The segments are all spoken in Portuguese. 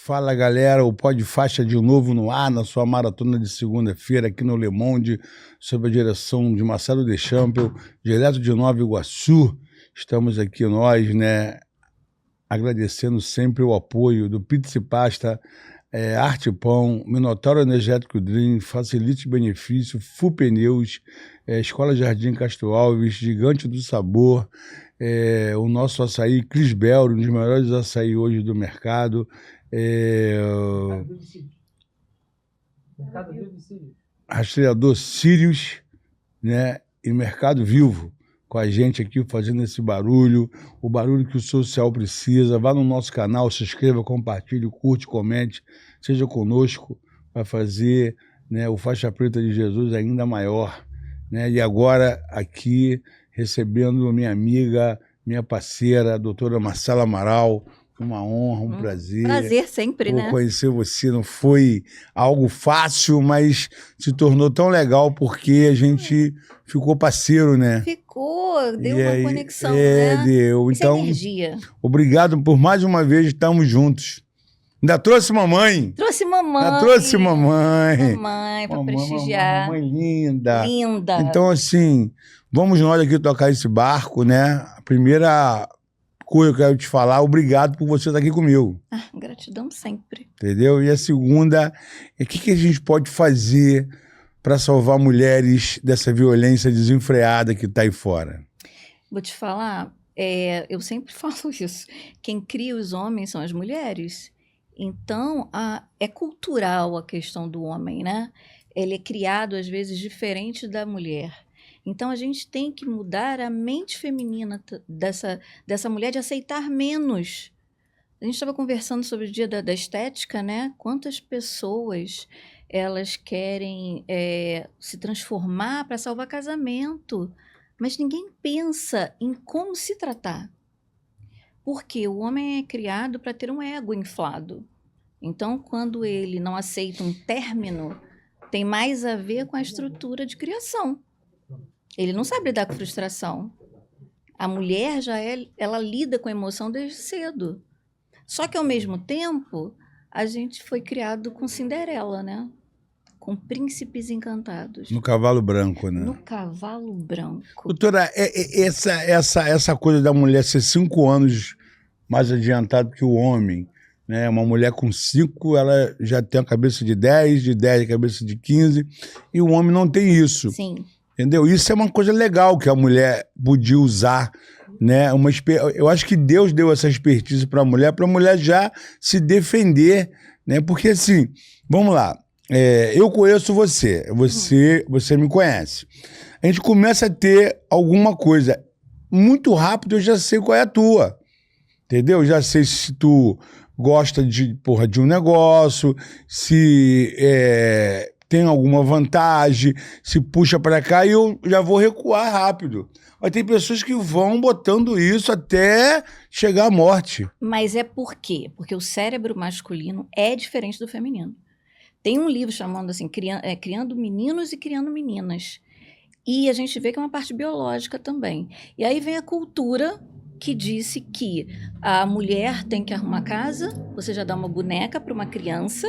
Fala, galera, o Pode Faixa de novo no ar, na sua maratona de segunda-feira aqui no Le Monde, sob a direção de Marcelo Deschamps, direto de Nova Iguaçu. Estamos aqui nós, né, agradecendo sempre o apoio do Pizza e Pasta, Arte Pão, Minotauro Energético Dream, Facilite Benefício, Fu Pneus, Escola Jardim Castro Alves, Gigante do Sabor, o nosso açaí Cris Bello, um dos melhores açaí hoje do mercado, Rastreador Sirius, né, e Mercado Vivo, com a gente aqui fazendo esse barulho, o barulho que o social precisa. Vá no nosso canal, se inscreva, compartilhe, curte, comente, seja conosco para fazer, né, o Faixa Preta de Jesus ainda maior, né? E agora aqui recebendo minha amiga, minha parceira, a doutora Marcela Amaral. Uma honra, um prazer. Prazer sempre, né? Conhecer você não foi algo fácil, mas se tornou tão legal porque a gente ficou parceiro, né? Ficou, deu uma conexão, né? Deu. Essa então, energia. Obrigado por mais uma vez estarmos juntos. Ainda trouxe mamãe. Trouxe mamãe. Ainda trouxe mamãe. Mamãe, para prestigiar. Mamãe linda. Linda. Então, assim, vamos nós aqui tocar esse barco, né? A primeira coisa que eu quero te falar, obrigado por você estar aqui comigo. Gratidão sempre. Entendeu? E a segunda, o que a gente pode fazer para salvar mulheres dessa violência desenfreada que está aí fora? Vou te falar, eu sempre falo isso. Quem cria os homens são as mulheres. Então, é cultural a questão do homem, né? Ele é criado, às vezes, diferente da mulher. Então, a gente tem que mudar a mente feminina dessa mulher de aceitar menos. A gente estava conversando sobre o dia da estética, né? Quantas pessoas elas querem se transformar para salvar casamento, mas ninguém pensa em como se tratar. Porque o homem é criado para ter um ego inflado. Então, quando ele não aceita um término, tem mais a ver com a estrutura de criação. Ele não sabe lidar com frustração. A mulher ela lida com a emoção desde cedo. Só que, ao mesmo tempo, a gente foi criado com Cinderela, né? Com príncipes encantados. No cavalo branco, né? No cavalo branco. Doutora, essa coisa da mulher ser 5 anos mais adiantado que o homem, né? Uma mulher com 5, ela já tem a cabeça de 10, de 10 a cabeça de 15, e o homem não tem isso. Sim. Entendeu? Isso é uma coisa legal que a mulher podia usar, né? Eu acho que Deus deu essa expertise para a mulher já se defender, né? Porque assim, vamos lá, eu conheço você me conhece. A gente começa a ter alguma coisa. Muito rápido eu já sei qual é a tua, entendeu? Já sei se tu gosta de um negócio, se tem alguma vantagem, se puxa para cá, e eu já vou recuar rápido. Mas tem pessoas que vão botando isso até chegar à morte. Mas é por quê? Porque o cérebro masculino é diferente do feminino. Tem um livro chamando assim, Criando Meninos e Criando Meninas. E a gente vê que é uma parte biológica também. E aí vem a cultura que disse que a mulher tem que arrumar casa, você já dá uma boneca para uma criança,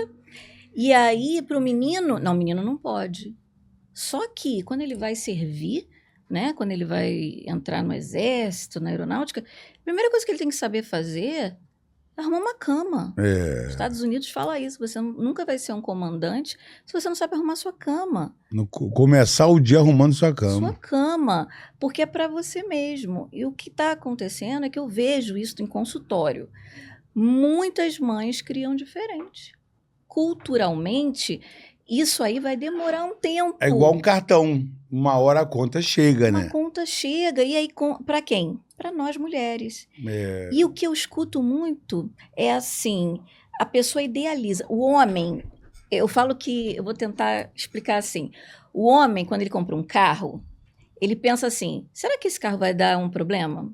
e aí, para o menino... Não, o menino não pode. Só que, quando ele vai servir, né? Quando ele vai entrar no exército, na aeronáutica, a primeira coisa que ele tem que saber fazer é arrumar uma cama. Os Estados Unidos fala isso. Você nunca vai ser um comandante se você não sabe arrumar sua cama. Começar o dia arrumando sua cama. Sua cama. Porque é para você mesmo. E o que está acontecendo é que eu vejo isso em consultório. Muitas mães criam diferente. Culturalmente, isso aí vai demorar um tempo. É igual um cartão. Uma hora a conta chega, né? A conta chega. E aí, para quem? Para nós mulheres. E o que eu escuto muito é assim, a pessoa idealiza. O homem, eu falo que, eu vou tentar explicar assim, o homem, quando ele compra um carro, ele pensa assim, será que esse carro vai dar um problema?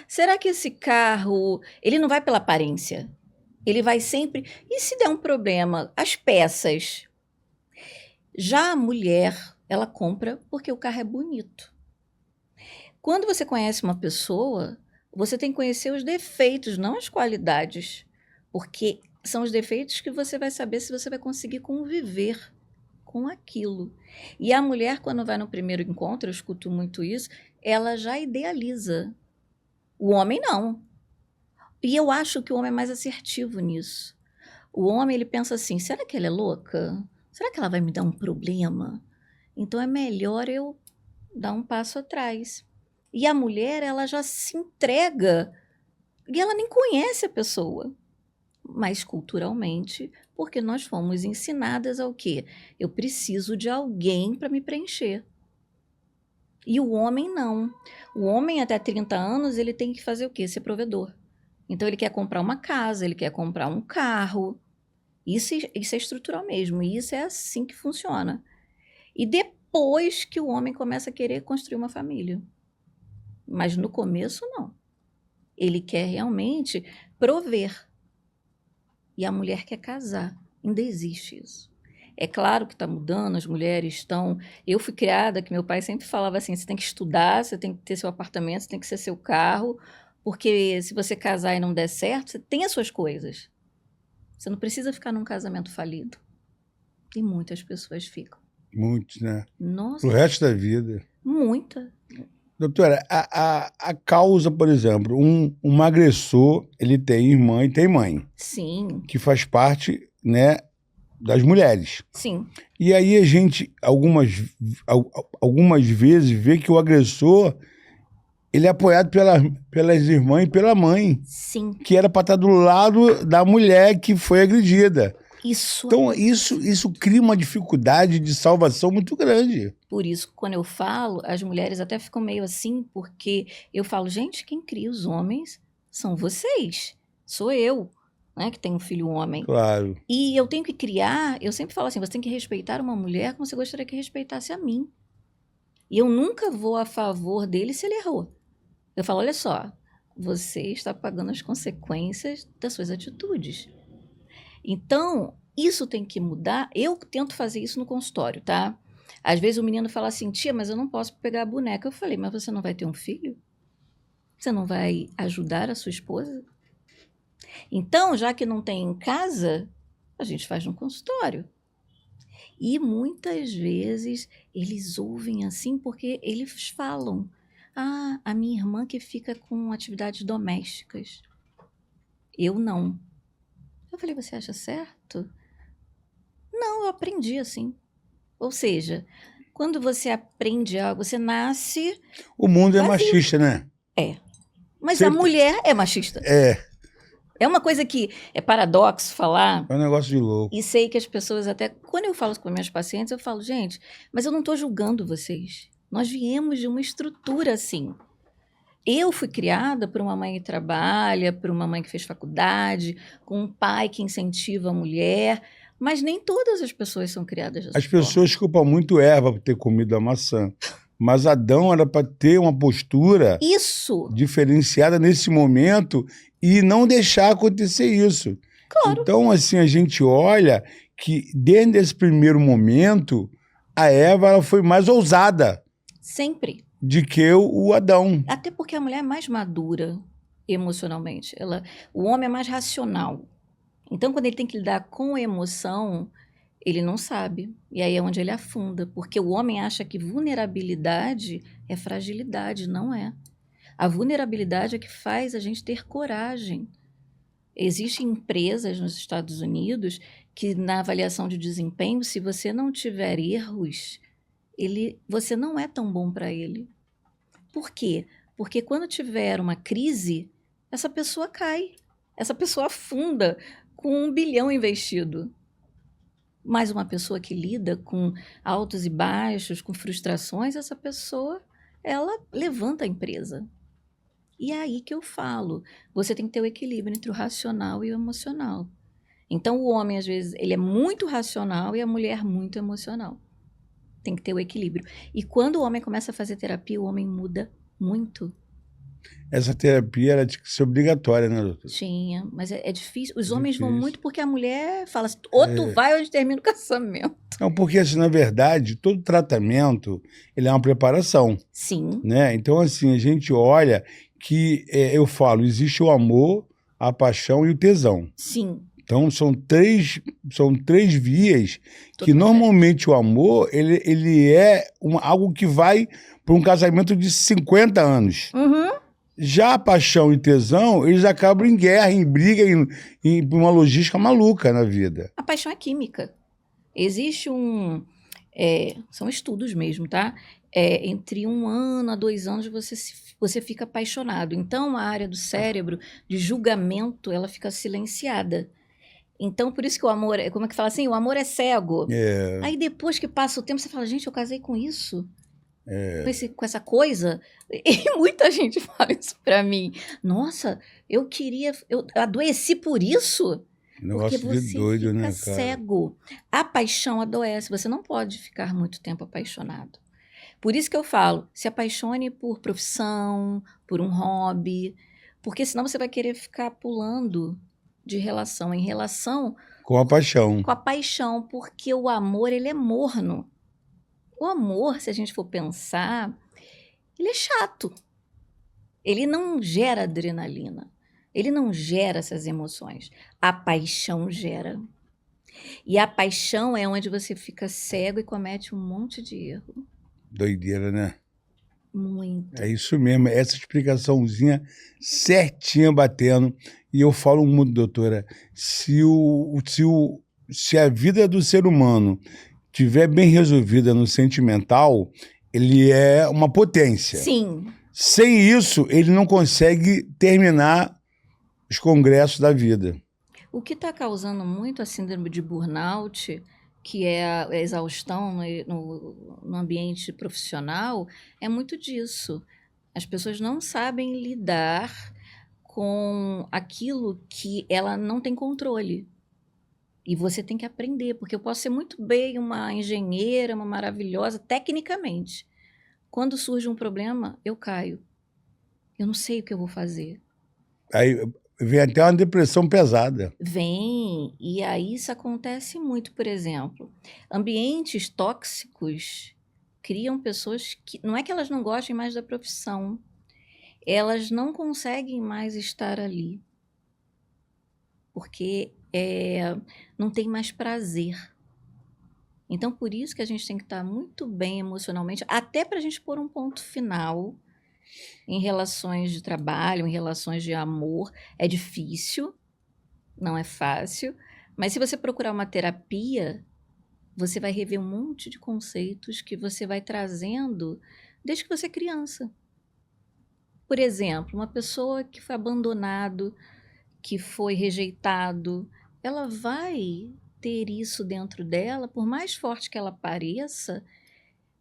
Será que esse carro, ele não vai pela aparência? Ele vai sempre... E se der um problema? As peças. Já a mulher, ela compra porque o carro é bonito. Quando você conhece uma pessoa, você tem que conhecer os defeitos, não as qualidades. Porque são os defeitos que você vai saber se você vai conseguir conviver com aquilo. E a mulher, quando vai no primeiro encontro, eu escuto muito isso, ela já idealiza. O homem não. E eu acho que o homem é mais assertivo nisso. O homem, ele pensa assim, será que ela é louca? Será que ela vai me dar um problema? Então é melhor eu dar um passo atrás. E a mulher, ela já se entrega e ela nem conhece a pessoa. Mas culturalmente, porque nós fomos ensinadas ao quê? Eu preciso de alguém para me preencher. E o homem não. O homem até 30 anos, ele tem que fazer o quê? Ser provedor. Então ele quer comprar uma casa, ele quer comprar um carro. Isso é estrutural mesmo, e isso é assim que funciona. E depois que o homem começa a querer construir uma família. Mas no começo, não. Ele quer realmente prover. E a mulher quer casar. Ainda existe isso. É claro que está mudando, as mulheres estão... Eu fui criada, que meu pai sempre falava assim, você tem que estudar, você tem que ter seu apartamento, você tem que ser seu carro, porque se você casar e não der certo, você tem as suas coisas. Você não precisa ficar num casamento falido. E muitas pessoas ficam. Muitos, né? Nossa, Pro resto da vida. muita. Doutora, a causa, por exemplo, um agressor, ele tem irmã e tem mãe, Sim, que faz parte, né, das mulheres. sim, E aí a gente, algumas vezes, vê que o agressor, ele é apoiado pelas irmãs e pela mãe, sim. que era para estar do lado da mulher que foi agredida. Isso. Então, isso cria uma dificuldade de salvação muito grande. Por isso, quando eu falo, as mulheres até ficam meio assim, porque eu falo, gente, quem cria os homens são vocês. Sou eu, né, que tenho um filho homem. Claro. E eu tenho que criar, eu sempre falo assim, você tem que respeitar uma mulher como você gostaria que respeitasse a mim. E eu nunca vou a favor dele se ele errou. Eu falo, olha só, você está pagando as consequências das suas atitudes. Então, isso tem que mudar. Eu tento fazer isso no consultório, tá? Às vezes o menino fala assim, tia, mas eu não posso pegar a boneca. Eu falei, mas você não vai ter um filho? Você não vai ajudar a sua esposa? Então, já que não tem em casa, a gente faz no consultório. E muitas vezes eles ouvem assim porque eles falam, ah, a minha irmã que fica com atividades domésticas. Eu não. Eu falei, você acha certo? Não, eu aprendi assim. Ou seja, quando você aprende algo, você nasce... O mundo é vazio. machista, né? É. Mas Sempre- a mulher é machista. É É uma coisa que é paradoxo falar, um negócio de louco. e sei que as pessoas até... Quando eu falo com minhas pacientes, eu falo, gente, mas eu não estou julgando vocês. Nós viemos de uma estrutura assim. Eu fui criada por uma mãe que trabalha, por uma mãe que fez faculdade, com um pai que incentiva a mulher, mas nem todas as pessoas são criadas dessa As forma. pessoas culpam muito Eva por ter comido a maçã. Mas Adão era para ter uma postura Isso, diferenciada nesse momento e não deixar acontecer isso. claro, Então, assim, a gente olha que desde esse primeiro momento, a Eva ela foi mais ousada sempre. de que o Adão. Até porque a mulher é mais madura emocionalmente. O homem é mais racional. Então, quando ele tem que lidar com a emoção, ele não sabe. E aí é onde ele afunda. Porque o homem acha que vulnerabilidade é fragilidade. Não é. A vulnerabilidade é que faz a gente ter coragem. Existem empresas nos Estados Unidos que, na avaliação de desempenho, se você não tiver erros, você não é tão bom para ele. Por quê? Porque quando tiver uma crise, essa pessoa cai. Essa pessoa afunda com 1 bilhão investido. Mas uma pessoa que lida com altos e baixos, com frustrações, essa pessoa, ela levanta a empresa. E é aí que eu falo, você tem que ter o equilíbrio entre o racional e o emocional. Então, o homem, às vezes, ele é muito racional e a mulher muito emocional. Tem que ter o equilíbrio. E quando o homem começa a fazer terapia, o homem muda muito. Essa terapia era tinha que ser obrigatória, né, doutor? Tinha, mas é difícil. Os homens vão Difícil. muito porque a mulher fala assim, ou tu vai ou a gente termina o casamento. Não, porque, assim, na verdade, todo tratamento ele é uma preparação, Sim, né? Então, assim, a gente olha que, eu falo, existe o amor, a paixão e o tesão. sim, Então, são três vias que, Totalmente. normalmente, o amor, ele é algo que vai para um casamento de 50 anos. Uhum. Já a paixão e tesão, eles acabam em guerra, em briga, em uma logística maluca na vida. A paixão é química. Existe são estudos mesmo, tá? Entre 1 ano a 2 anos você fica apaixonado. Então, a área do cérebro de julgamento, ela fica silenciada. Então, por isso que o amor, como é que fala assim? O amor é cego. É, Aí, depois que passa o tempo, você fala, gente, eu casei com isso. Com essa coisa. E muita gente fala isso pra mim. Nossa, eu adoeci por isso. Porque negócio de você doido, fica né, cara? cego. A paixão adoece. Você não pode ficar muito tempo apaixonado. Por isso que eu falo, se apaixone por profissão, por um hobby, porque senão você vai querer ficar pulando de relação em relação Com a paixão. com a paixão, porque o amor, ele é morno. O amor, se a gente for pensar, ele é chato. Ele não gera adrenalina. Ele não gera essas emoções. A paixão gera. E a paixão é onde você fica cego e comete um monte de erro. Doideira, né? Muito. É isso mesmo, essa explicaçãozinha certinha batendo. E eu falo muito, doutora, se a vida do ser humano tiver bem resolvida no sentimental, ele é uma potência. Sim. Sem isso, ele não consegue terminar os congressos da vida. O que está causando muito a síndrome de burnout, que é a exaustão no ambiente profissional, é muito disso. As pessoas não sabem lidar com aquilo que ela não tem controle. E você tem que aprender, porque eu posso ser muito bem uma engenheira, uma maravilhosa, tecnicamente. Quando surge um problema, eu caio. Eu não sei o que eu vou fazer. Aí vem até uma depressão pesada. Vem, e aí isso acontece muito, por exemplo. Ambientes tóxicos criam pessoas que. Não é que elas não gostem mais da profissão, elas não conseguem mais estar ali. Porque não tem mais prazer. Então, por isso que a gente tem que estar muito bem emocionalmente, até para a gente pôr um ponto final em relações de trabalho, em relações de amor. É difícil, não é fácil, mas se você procurar uma terapia, você vai rever um monte de conceitos que você vai trazendo desde que você é criança. Por exemplo, uma pessoa que foi abandonado, que foi rejeitado, ela vai ter isso dentro dela, por mais forte que ela pareça,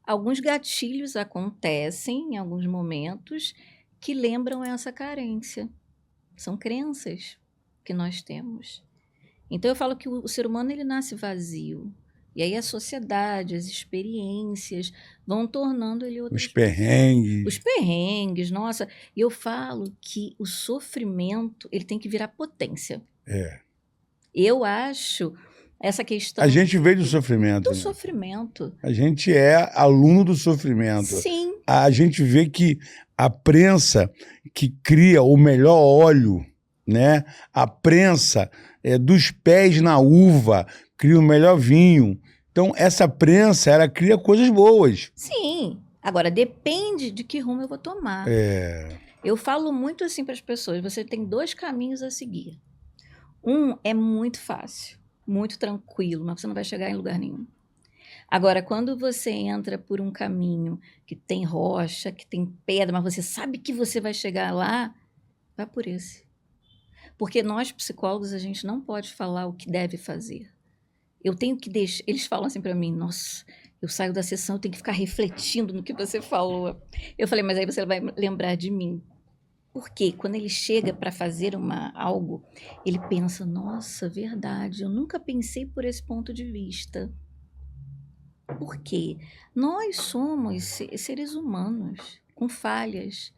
alguns gatilhos acontecem em alguns momentos que lembram essa carência. São crenças que nós temos. Então eu falo que o ser humano ele nasce vazio. E aí a sociedade, as experiências vão tornando ele outras Os perrengues. Os perrengues, nossa. E eu falo que o sofrimento ele tem que virar potência. É. Eu acho essa questão A gente veio do sofrimento. do né? sofrimento. A gente é aluno do sofrimento. Sim, A gente vê que a prensa que cria o melhor óleo, né? A prensa dos pés na uva cria o melhor vinho. Então, essa prensa, ela cria coisas boas. sim. Agora, depende de que rumo eu vou tomar. Eu falo muito assim para as pessoas, você tem 2 caminhos a seguir. Um é muito fácil, muito tranquilo, mas você não vai chegar em lugar nenhum. Agora, quando você entra por um caminho que tem rocha, que tem pedra, mas você sabe que você vai chegar lá, vai por esse. Porque nós, psicólogos, a gente não pode falar o que deve fazer. Eu tenho que deixar... Eles falam assim para mim, nossa, eu saio da sessão, eu tenho que ficar refletindo no que você falou. Eu falei, mas aí você vai lembrar de mim. Porque quando ele chega para fazer algo, ele pensa, nossa, verdade, eu nunca pensei por esse ponto de vista. Por quê? Nós somos seres humanos, com falhas,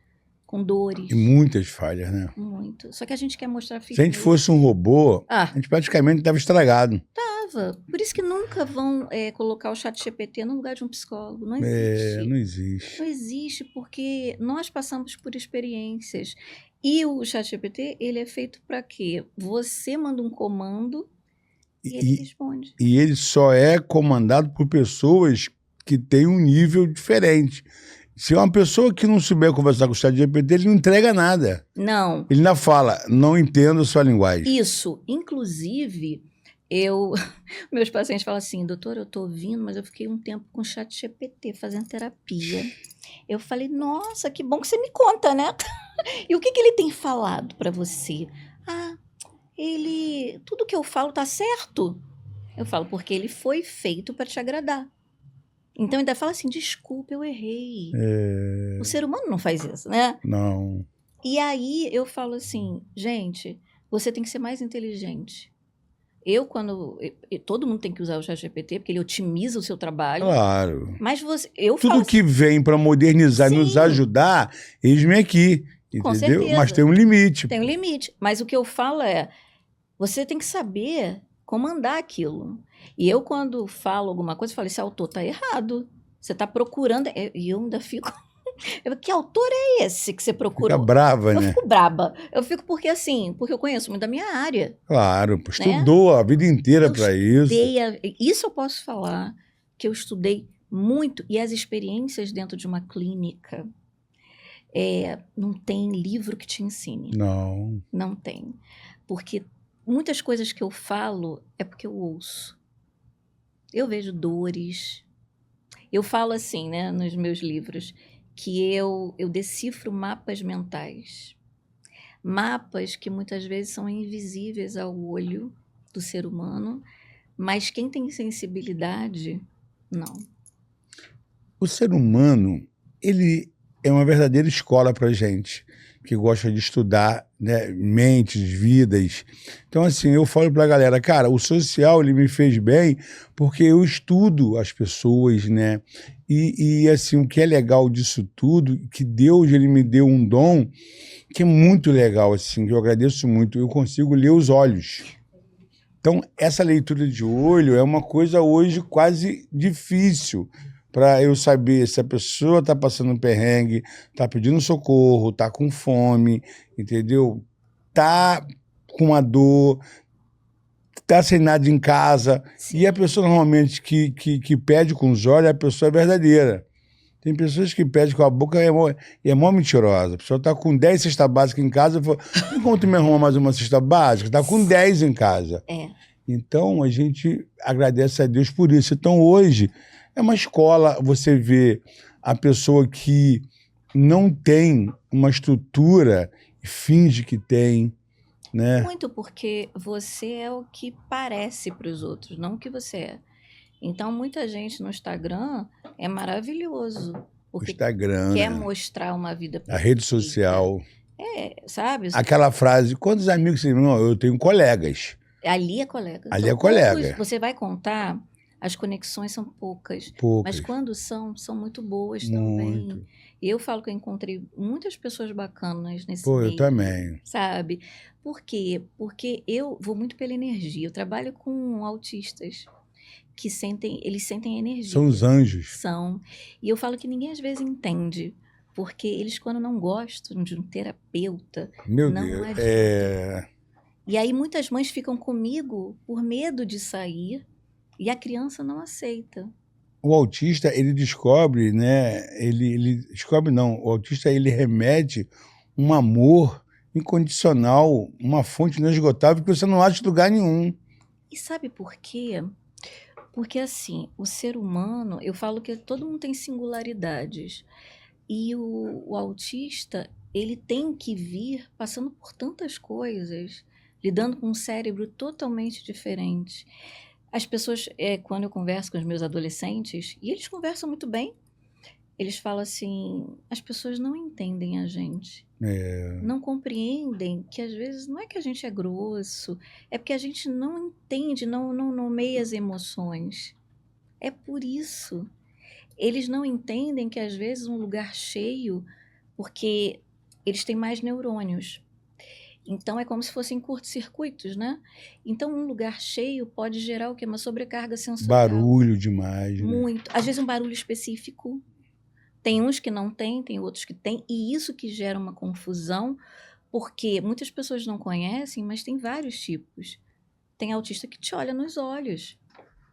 com dores. E muitas falhas, né? Muito. Só que a gente quer mostrar Se a gente fosse um robô, Ah, a gente praticamente estava estragado. tava. Por isso que nunca vão colocar o ChatGPT no lugar de um psicólogo. Não existe. Não existe. Não existe porque nós passamos por experiências. E o ChatGPT, ele é feito para quê? Você manda um comando e ele E, responde. e ele só é comandado por pessoas que têm um nível diferente. Se é uma pessoa que não souber conversar com o ChatGPT, ele não entrega nada. Não, Ele ainda fala, não entendo a sua linguagem. isso. Inclusive, meus pacientes falam assim, doutor, eu tô ouvindo, mas eu fiquei um tempo com o ChatGPT fazendo terapia. Eu falei, nossa, que bom que você me conta, né? E o que ele tem falado para você? Ah, tudo que eu falo tá certo. Eu falo, porque ele foi feito para te agradar. Então ainda fala assim, desculpa, eu errei. O ser humano não faz isso, né? Não. E aí eu falo assim, gente, você tem que ser mais inteligente. Todo mundo tem que usar o ChatGPT, porque ele otimiza o seu trabalho. Claro. Mas eu Tudo falo que vem para modernizar e nos Sim. ajudar, eis-me aqui. Com Entendeu? certeza. Mas tem um limite. Tem um limite. Mas o que eu falo é, você tem que saber comandar aquilo. E eu, quando falo alguma coisa, eu falo, esse autor tá errado. Você tá procurando... E eu ainda fico... que autor é esse que você procurou? Fica brava, Eu né? fico braba. Eu fico porque eu conheço muito da minha área. Claro, pô, estudou a vida inteira Eu para isso. Isso eu posso falar, que eu estudei muito. E as experiências dentro de uma clínica, não tem livro que te ensine. Não. Não tem. Porque muitas coisas que eu falo é porque eu ouço. Eu vejo dores. Eu falo assim, né, nos meus livros, que eu decifro mapas mentais. Mapas que muitas vezes são invisíveis ao olho do ser humano, mas quem tem sensibilidade, não. O ser humano, ele é uma verdadeira escola para gente, que gosta de estudar, né, mentes, vidas. Então, assim, eu falo para a galera, cara, o social, ele me fez bem porque eu estudo as pessoas, né? E assim, o que é legal disso tudo, que Deus, ele me deu um dom que é muito legal, assim, que eu agradeço muito. Eu consigo ler os olhos. Então, essa leitura de olho é uma coisa hoje quase difícil para eu saber se a pessoa está passando um perrengue, está pedindo socorro, está com fome, entendeu? Está com uma dor, está sem nada em casa. Sim. E a pessoa normalmente que pede com os olhos, a pessoa é verdadeira. Tem pessoas que pedem com a boca e é mó mentirosa. A pessoa está com 10 cestas básicas em casa e fala, tem como tu me arruma mais uma cesta básica? Está com 10 em casa. Então, a gente agradece a Deus por isso. Então, hoje, é uma escola, você vê a pessoa que não tem uma estrutura e finge que tem, né? Muito, porque você é o que parece para os outros, não o que você é. Então, muita gente no Instagram é maravilhoso, O porque Instagram, quer né? mostrar uma vida A rede perfeita. social. Sabe? Aquela frase, quantos amigos você tem? Não, eu tenho colegas. Ali é colega. Ali é colega. Poucos, você vai contar, as conexões são poucas. Poucas. Mas quando são muito boas também. Muito. E eu falo que eu encontrei muitas pessoas bacanas nesse Pô, meio. eu também. Sabe? Por quê? Porque eu vou muito pela energia. Eu trabalho com autistas que eles sentem energia. São os anjos. São. E eu falo que ninguém às vezes entende. Porque eles, quando não gostam de um terapeuta, Meu não Deus. adianta. E aí muitas mães ficam comigo por medo de sair e a criança não aceita. O autista, ele descobre, né? Ele descobre, não. O autista, ele remete um amor incondicional, uma fonte inesgotável que você não acha em lugar nenhum. E sabe por quê? Porque, assim, o ser humano, eu falo que todo mundo tem singularidades. E o autista, ele tem que vir passando por tantas coisas, lidando com um cérebro totalmente diferente. As pessoas, quando eu converso com os meus adolescentes, e eles conversam muito bem, eles falam assim, as pessoas não entendem a gente. Não compreendem que às vezes não é que a gente é grosso, é porque a gente não entende, não nomeia as emoções. É por isso. Eles não entendem que às vezes um lugar cheio, porque eles têm mais neurônios. Então, é como se fossem curtos-circuitos, né? Então, um lugar cheio pode gerar o quê? Uma sobrecarga sensorial. Barulho demais, né? Muito. Às vezes, um barulho específico. Tem uns que não tem outros que tem. E isso que gera uma confusão, Porque muitas pessoas não conhecem, mas tem vários tipos. Tem autista que te olha nos olhos,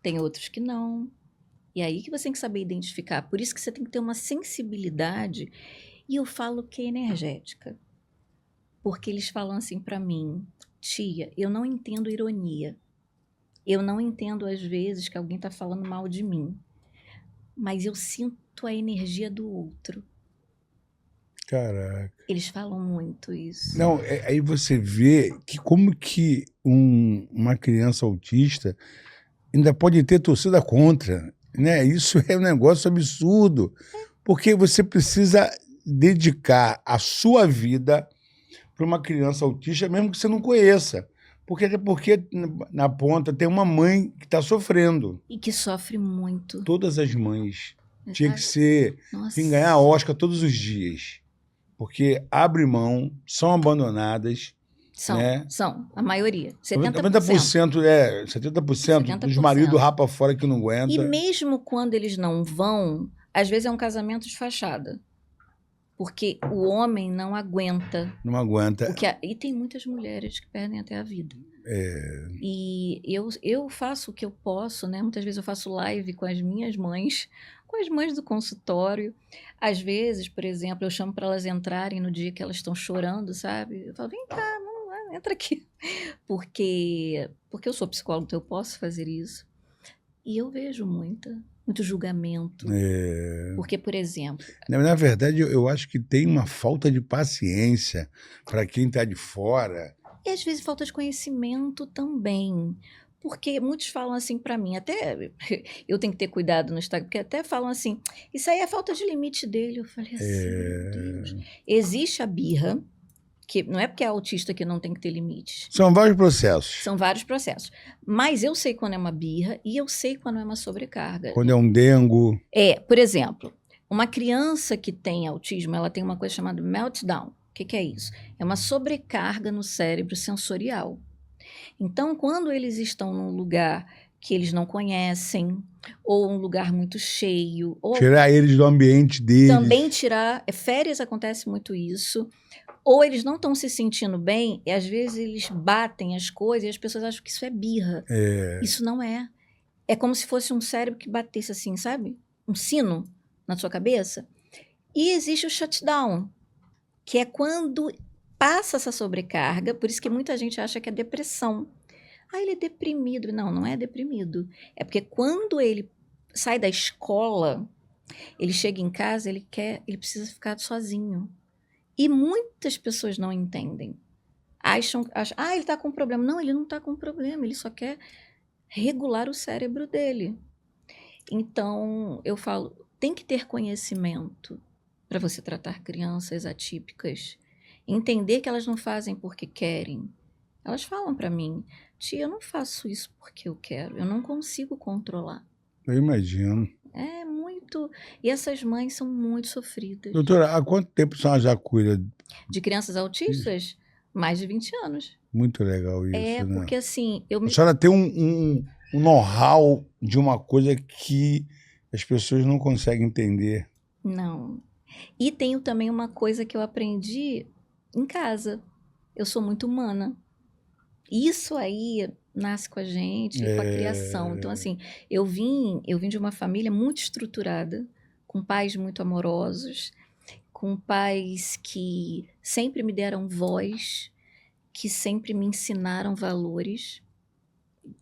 tem outros que não. E aí que você tem que saber identificar. Por isso que você tem que ter uma sensibilidade. E eu falo que é energética. Porque eles falam assim pra mim, tia, eu não entendo ironia. Eu não entendo às vezes que alguém tá falando mal de mim. Mas eu sinto a energia do outro. Caraca. Eles falam muito isso. Não, aí você vê que como que uma criança autista ainda pode ter torcida contra, né? Isso é um negócio absurdo, porque você precisa dedicar a sua vida para uma criança autista, mesmo que você não conheça. Até porque na ponta tem uma mãe que está sofrendo. E que sofre muito. Todas as mães. Tinha que Sabe? ser, Nossa. tem que ganhar Oscar todos os dias. Porque abre mão, são abandonadas. São, né? são, a maioria. 70%. 90%, 70% dos maridos rapa fora que não aguenta. E mesmo quando eles não vão, às vezes é um casamento de fachada. Porque o homem não aguenta. Não aguenta. E tem muitas mulheres que perdem até a vida. É. E eu faço o que eu posso, né? Muitas vezes eu faço live com as minhas mães, com as mães do consultório. Às vezes, por exemplo, eu chamo para elas entrarem no dia que elas estão chorando, sabe? Eu falo, vem cá, vamos lá, entra aqui. Porque eu sou psicóloga, então eu posso fazer isso. E eu vejo muito julgamento. Porque, por exemplo... Na verdade, eu acho que tem uma falta de paciência para quem está de fora. E às vezes falta de conhecimento também. Porque muitos falam assim para mim, até eu tenho que ter cuidado no Instagram, porque até falam assim, isso aí é falta de limite dele. Eu falei assim, meu Deus. Existe a birra, que não é porque é autista que não tem que ter limites. São vários processos. São vários processos. Mas eu sei quando é uma birra e eu sei quando é uma sobrecarga. Quando é um dengo. Por exemplo, uma criança que tem autismo, ela tem uma coisa chamada meltdown. O que é isso? É uma sobrecarga no cérebro sensorial. Então, quando eles estão num lugar que eles não conhecem, ou um lugar muito cheio... Ou tirar eles do ambiente deles. Também tirar... Férias acontece muito isso. Ou eles não estão se sentindo bem, e às vezes eles batem as coisas e as pessoas acham que isso é birra. Isso não é. É como se fosse um cérebro que batesse assim, sabe? Um sino na sua cabeça. E existe o shutdown, que é quando passa essa sobrecarga, por isso que muita gente acha que é depressão. Ah, ele é deprimido. Não, não é deprimido. É porque quando ele sai da escola, ele chega em casa, ele precisa ficar sozinho. E muitas pessoas não entendem. Acham, ele está com problema. Não, ele não está com problema, ele só quer regular o cérebro dele. Então, eu falo, tem que ter conhecimento para você tratar crianças atípicas. Entender que elas não fazem porque querem. Elas falam para mim, tia, eu não faço isso porque eu quero, eu não consigo controlar. Eu imagino. É muito... E essas mães são muito sofridas. Doutora, há quanto tempo a senhora já cuida? De crianças autistas? Mais de 20 anos. Muito legal isso, né? Porque assim... A senhora tem um know-how de uma coisa que as pessoas não conseguem entender. Não. E tenho também uma coisa que eu aprendi em casa. Eu sou muito humana. Isso aí nasce com a gente, com a criação. Então, assim, eu vim de uma família muito estruturada, com pais muito amorosos, com pais que sempre me deram voz, que sempre me ensinaram valores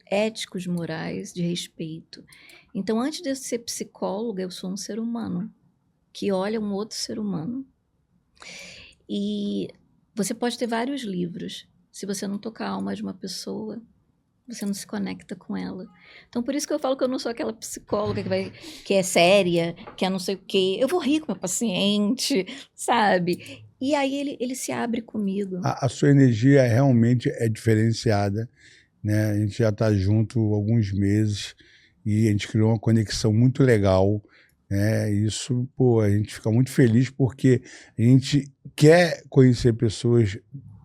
éticos, morais, de respeito. Então, antes de eu ser psicóloga, eu sou um ser humano, que olha um outro ser humano. E você pode ter vários livros. Se você não tocar a alma de uma pessoa, você não se conecta com ela. Então, por isso que eu falo que eu não sou aquela psicóloga que é séria, que é não sei o quê. Eu vou rir com o meu paciente, sabe? E aí ele se abre comigo. A sua energia realmente é diferenciada, né? A gente já está junto há alguns meses e a gente criou uma conexão muito legal, né? Isso, a gente fica muito feliz porque a gente quer conhecer pessoas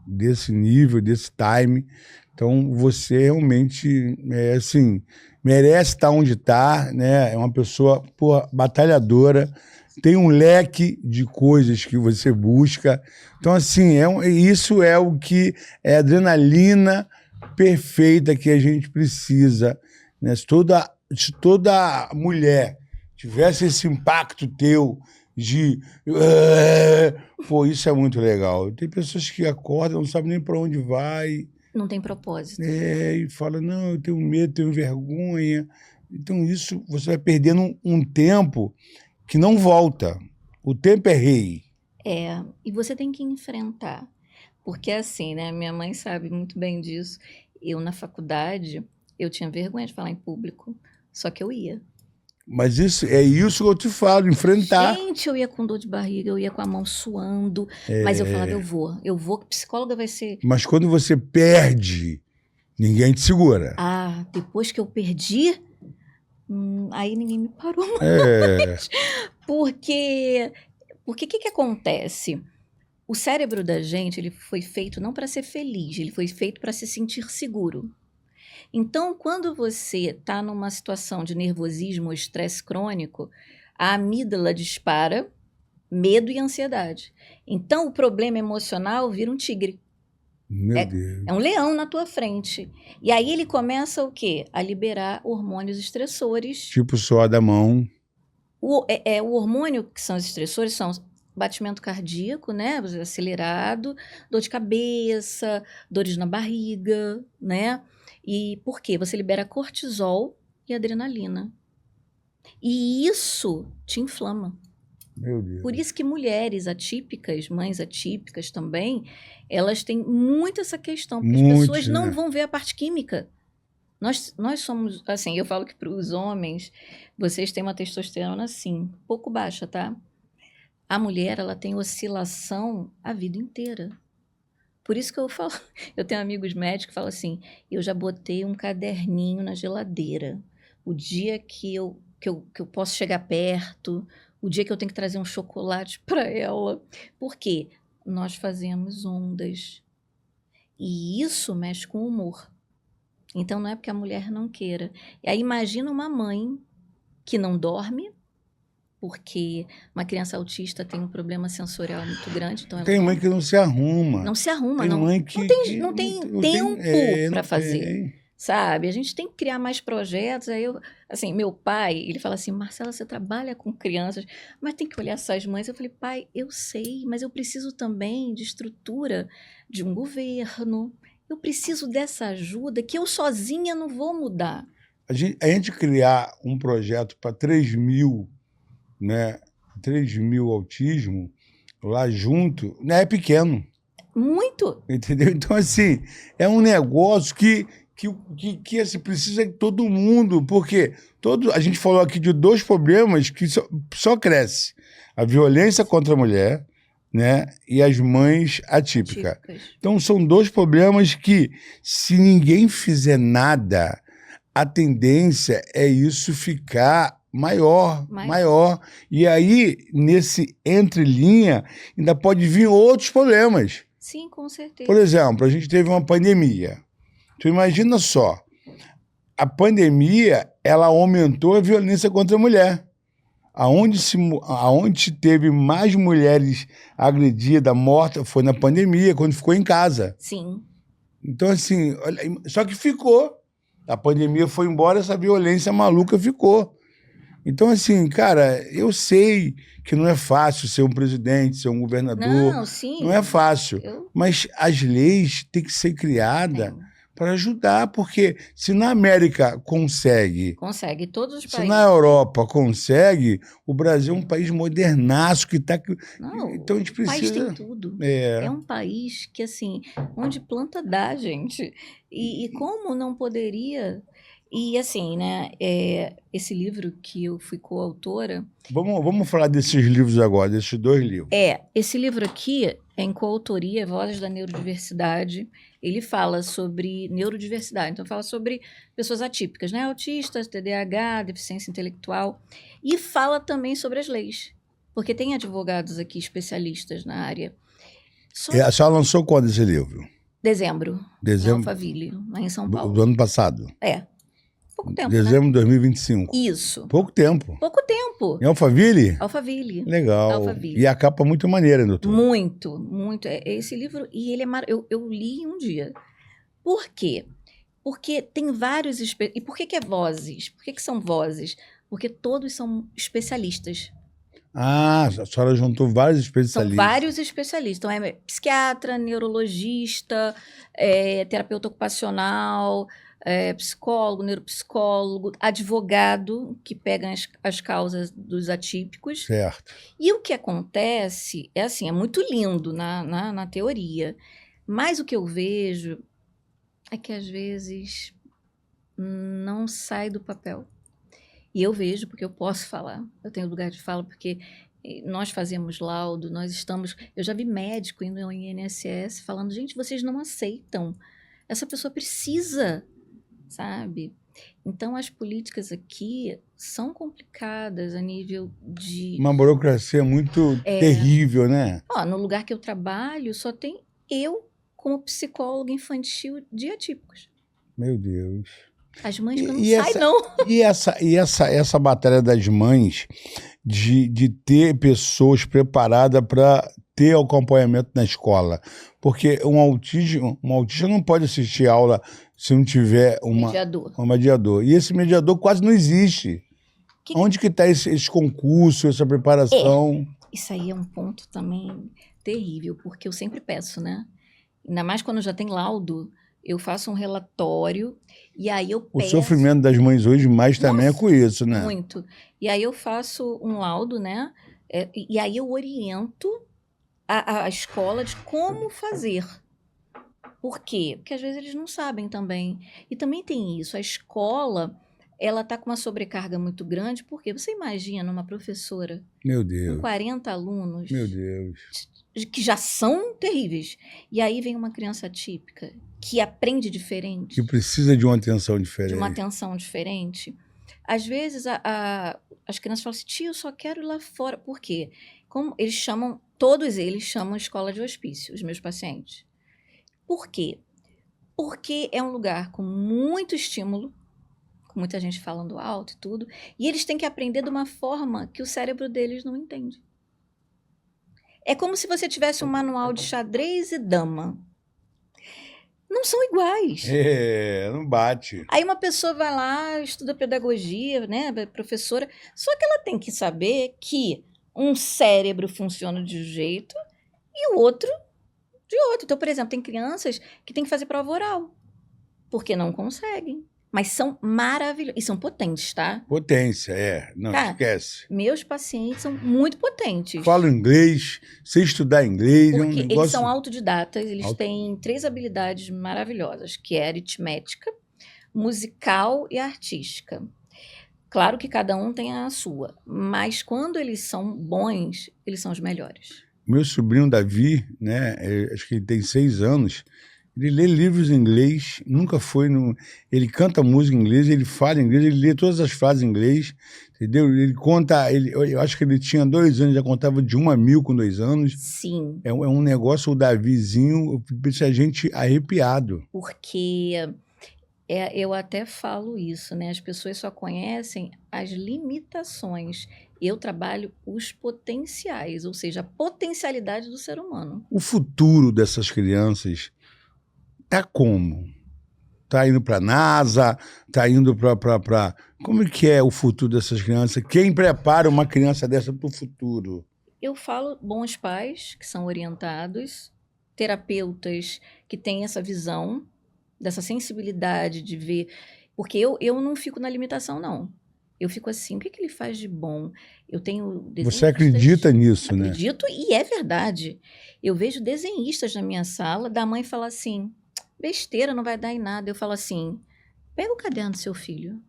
desse nível, desse time. Então, você realmente, assim, merece estar onde está, né? É uma pessoa, batalhadora, tem um leque de coisas que você busca. Então, assim, isso é o que é a adrenalina perfeita que a gente precisa, né? Se toda mulher tivesse esse impacto teu de... Pô, isso é muito legal. Tem pessoas que acordam, não sabem nem para onde vai, Não tem propósito. e fala, não, eu tenho medo, tenho vergonha. Então, isso você vai perdendo um tempo que não volta. O tempo é rei. E você tem que enfrentar. Porque assim, né? Minha mãe sabe muito bem disso. Eu, na faculdade, eu tinha vergonha de falar em público. Só que eu ia. Mas isso que eu te falo, enfrentar. Gente, eu ia com dor de barriga, eu ia com a mão suando. Mas eu falava, eu vou, que psicóloga vai ser. Mas quando você perde, ninguém te segura. Ah, depois que eu perdi, aí ninguém me parou mais. É, Porque o que acontece? O cérebro da gente, ele foi feito não para ser feliz, ele foi feito para se sentir seguro. Então, quando você está numa situação de nervosismo ou estresse crônico, a amígdala dispara medo e ansiedade. Então, o problema emocional vira um tigre. meu Deus. É um leão na tua frente. E aí ele começa o quê? A liberar hormônios estressores. Tipo suor da mão. O hormônio que são os estressores são batimento cardíaco, né? Acelerado, dor de cabeça, dores na barriga, né? E por quê? Você libera cortisol e adrenalina. E isso te inflama. Meu Deus. Por isso que mulheres atípicas, mães atípicas também, elas têm muito essa questão, porque as pessoas não né? vão ver a parte química. Nós somos, assim, eu falo que para os homens, vocês têm uma testosterona, assim, pouco baixa, tá? A mulher, ela tem oscilação a vida inteira. Por isso que eu falo, eu tenho amigos médicos que falam assim, eu já botei um caderninho na geladeira. O dia que eu posso chegar perto, o dia que eu tenho que trazer um chocolate para ela. Por quê? Nós fazemos ondas. E isso mexe com o humor. Então, não é porque a mulher não queira. E aí, imagina uma mãe que não dorme, porque uma criança autista tem um problema sensorial muito grande. Então Tem mãe que não se arruma. não se arruma, Tem não, mãe que não tem não tempo não para fazer, tem. sabe? A gente tem que criar mais projetos. Aí assim, meu pai, ele fala assim, Marcela, você trabalha com crianças, mas tem que olhar essas mães. Eu falei, pai, eu sei, mas eu preciso também de estrutura de um governo. Eu preciso dessa ajuda que eu sozinha não vou mudar. A gente criar um projeto para 3.000, né? 3.000 autismo lá junto, né? É pequeno. Muito. Entendeu? Então, assim, é um negócio que assim, precisa de todo mundo, porque a gente falou aqui de 2 problemas que só cresce. A violência contra a mulher, né? E as mães atípicas. Então, são 2 problemas que, se ninguém fizer nada, a tendência é isso ficar maior. E aí, nesse entrelinha, ainda pode vir outros problemas. Sim, com certeza. Por exemplo, a gente teve uma pandemia. Tu imagina só, a pandemia, ela aumentou a violência contra a mulher. Aonde teve mais mulheres agredidas, mortas, foi na pandemia, quando ficou em casa. Sim. Então, assim, só que ficou. A pandemia foi embora, essa violência maluca ficou. Então, assim, cara, eu sei que não é fácil ser um presidente, ser um governador. Não, sim. Não é fácil. Mas as leis têm que ser criadas para ajudar, porque se na América consegue, todos os países. Se na Europa consegue, o Brasil é um país modernaço que está... Então a gente precisa... O país tem tudo. É um país que, assim, onde planta dá, gente. E como não poderia... E assim, né, esse livro que eu fui coautora... Vamos falar desses livros agora, desses 2 livros. Esse livro aqui é em coautoria, Vozes da Neurodiversidade. Ele fala sobre neurodiversidade, então fala sobre pessoas atípicas, né, autistas, TDAH, deficiência intelectual, e fala também sobre as leis, porque tem advogados aqui especialistas na área. A senhora lançou quando esse livro? Dezembro. Em Alphaville, lá em São Paulo. Do ano passado? pouco tempo, né? Dezembro de 2025. Isso. Pouco tempo. Pouco tempo. Em Alphaville? Alphaville. Legal. Alphaville. E a capa muito maneira, doutor. Muito, muito. Esse livro, e ele é eu li em um dia. Por quê? Porque tem vários... E por que é vozes? Por que são vozes? Porque todos são especialistas. Ah, a senhora juntou vários São especialistas. vários especialistas. Então, é psiquiatra, neurologista, terapeuta ocupacional, psicólogo, neuropsicólogo, advogado, que pega as causas dos atípicos. Certo. E o que acontece é assim, é muito lindo na teoria, mas o que eu vejo é que às vezes não sai do papel. E eu vejo, porque eu posso falar, eu tenho lugar de fala, porque nós fazemos laudo, nós estamos... Eu já vi médico indo ao INSS falando, gente, vocês não aceitam, essa pessoa precisa, sabe? Então, as políticas aqui são complicadas a nível de... Uma burocracia muito terrível, né? Ó, no lugar que eu trabalho, só tem eu como psicóloga infantil de atípicos. Meu Deus. As mães que não saem, não. E essa batalha das mães de ter pessoas preparadas para ter acompanhamento na escola. Porque um autista não pode assistir aula se não tiver um mediador. E esse mediador quase não existe. Onde que está esse concurso, essa preparação? Isso aí é um ponto também terrível, porque eu sempre peço, né? Ainda mais quando já tem laudo, eu faço um relatório e aí eu peço... O sofrimento das mães hoje mais também é com isso, né? Muito. E aí eu faço um laudo, né? E aí eu oriento a escola de como fazer. Por quê? Porque às vezes eles não sabem também. E também tem isso, a escola, ela está com uma sobrecarga muito grande, porque você imagina uma professora Meu Deus. com 40 alunos... Meu Deus. Que já são terríveis. E aí vem uma criança atípica, que aprende diferente. Que precisa de uma atenção diferente. De uma atenção diferente. Às vezes, as crianças falam assim, tio, eu só quero ir lá fora. Por quê? Como eles chamam, todos eles chamam escola de hospício, os meus pacientes. Por quê? Porque é um lugar com muito estímulo, com muita gente falando alto e tudo, e eles têm que aprender de uma forma que o cérebro deles não entende. É como se você tivesse um manual de xadrez e dama. Não são iguais. Não bate. Aí uma pessoa vai lá, estuda pedagogia, né, professora, só que ela tem que saber que um cérebro funciona de um jeito e o outro de outro. Então, por exemplo, tem crianças que têm que fazer prova oral, porque não conseguem. Mas são maravilhosos. E são potentes, tá? Potência, Não, esquece. Meus pacientes são muito potentes. Falo inglês, sei estudar inglês. Porque eles são autodidatas, eles têm 3 habilidades maravilhosas, que é aritmética, musical e artística. Claro que cada um tem a sua, mas quando eles são bons, eles são os melhores. Meu sobrinho Davi, né, acho que ele tem 6 anos, ele lê livros em inglês, nunca foi no... Ele canta música em inglês, ele fala inglês, ele lê todas as frases em inglês, entendeu? Ele conta... eu acho que ele tinha 2 anos, já contava de 1 a 1000 com 2 anos. Sim. É um negócio, o Davizinho, deixa a gente arrepiado. Porque eu até falo isso, né? As pessoas só conhecem as limitações. Eu trabalho os potenciais, ou seja, a potencialidade do ser humano. O futuro dessas crianças... Tá como? Tá indo para a NASA? Tá indo para... Como é que é o futuro dessas crianças? Quem prepara uma criança dessa para o futuro? Eu falo bons pais, que são orientados, terapeutas que têm essa visão, dessa sensibilidade de ver... Porque eu não fico na limitação, não. Eu fico assim, o que ele faz de bom? Eu tenho Você acredita nisso, né? Acredito, e é verdade. Eu vejo desenhistas na minha sala, da mãe falar assim... Besteira, não vai dar em nada. Eu falo assim, pega o caderno do seu filho.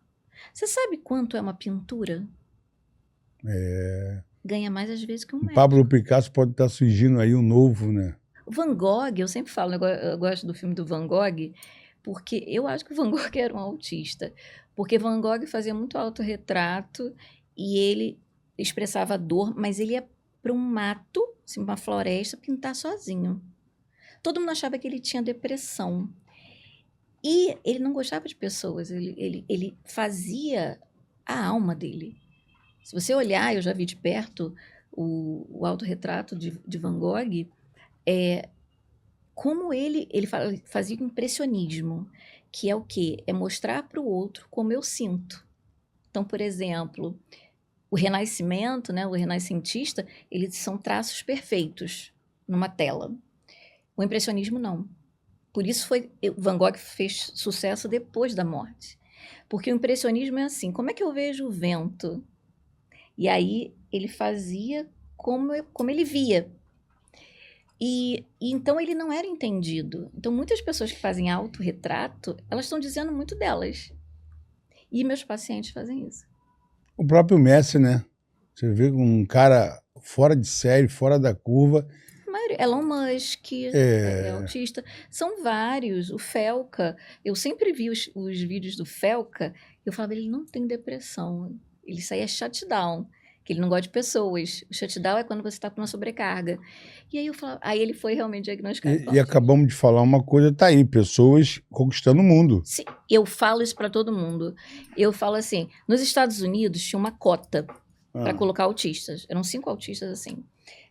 Você sabe quanto é uma pintura? Ganha mais às vezes que um médico. Pablo Picasso pode estar surgindo aí um novo, né? O Van Gogh, eu sempre falo, eu gosto do filme do Van Gogh, porque eu acho que o Van Gogh era um autista. Porque Van Gogh fazia muito autorretrato e ele expressava dor, mas ele ia para um mato, assim, uma floresta, pintar sozinho. Todo mundo achava que ele tinha depressão. E ele não gostava de pessoas, ele fazia a alma dele. Se você olhar, eu já vi de perto o autorretrato de Van Gogh, como ele fazia impressionismo, que é o quê? É mostrar para o outro como eu sinto. Então, por exemplo, o Renascimento, né, o renascentista, eles são traços perfeitos numa tela. O impressionismo não. Por isso Van Gogh fez sucesso depois da morte. Porque o impressionismo é assim, como é que eu vejo o vento? E aí ele fazia como ele via. E então ele não era entendido. Então muitas pessoas que fazem autorretrato, elas estão dizendo muito delas. E meus pacientes fazem isso. O próprio Messi, né? Você vê um cara fora de série, fora da curva. Elon Musk é autista. São vários. O Felca. Eu sempre vi os vídeos do Felca. Eu falava, ele não tem depressão. Ele saía shutdown. Que ele não gosta de pessoas. O shutdown é quando você está com uma sobrecarga. E aí eu falava, aí ele foi realmente diagnosticado. E acabamos de falar uma coisa, tá aí, pessoas conquistando o mundo. Sim, eu falo isso para todo mundo. Eu falo assim, nos Estados Unidos tinha uma cota para colocar autistas. Eram 5 autistas assim. O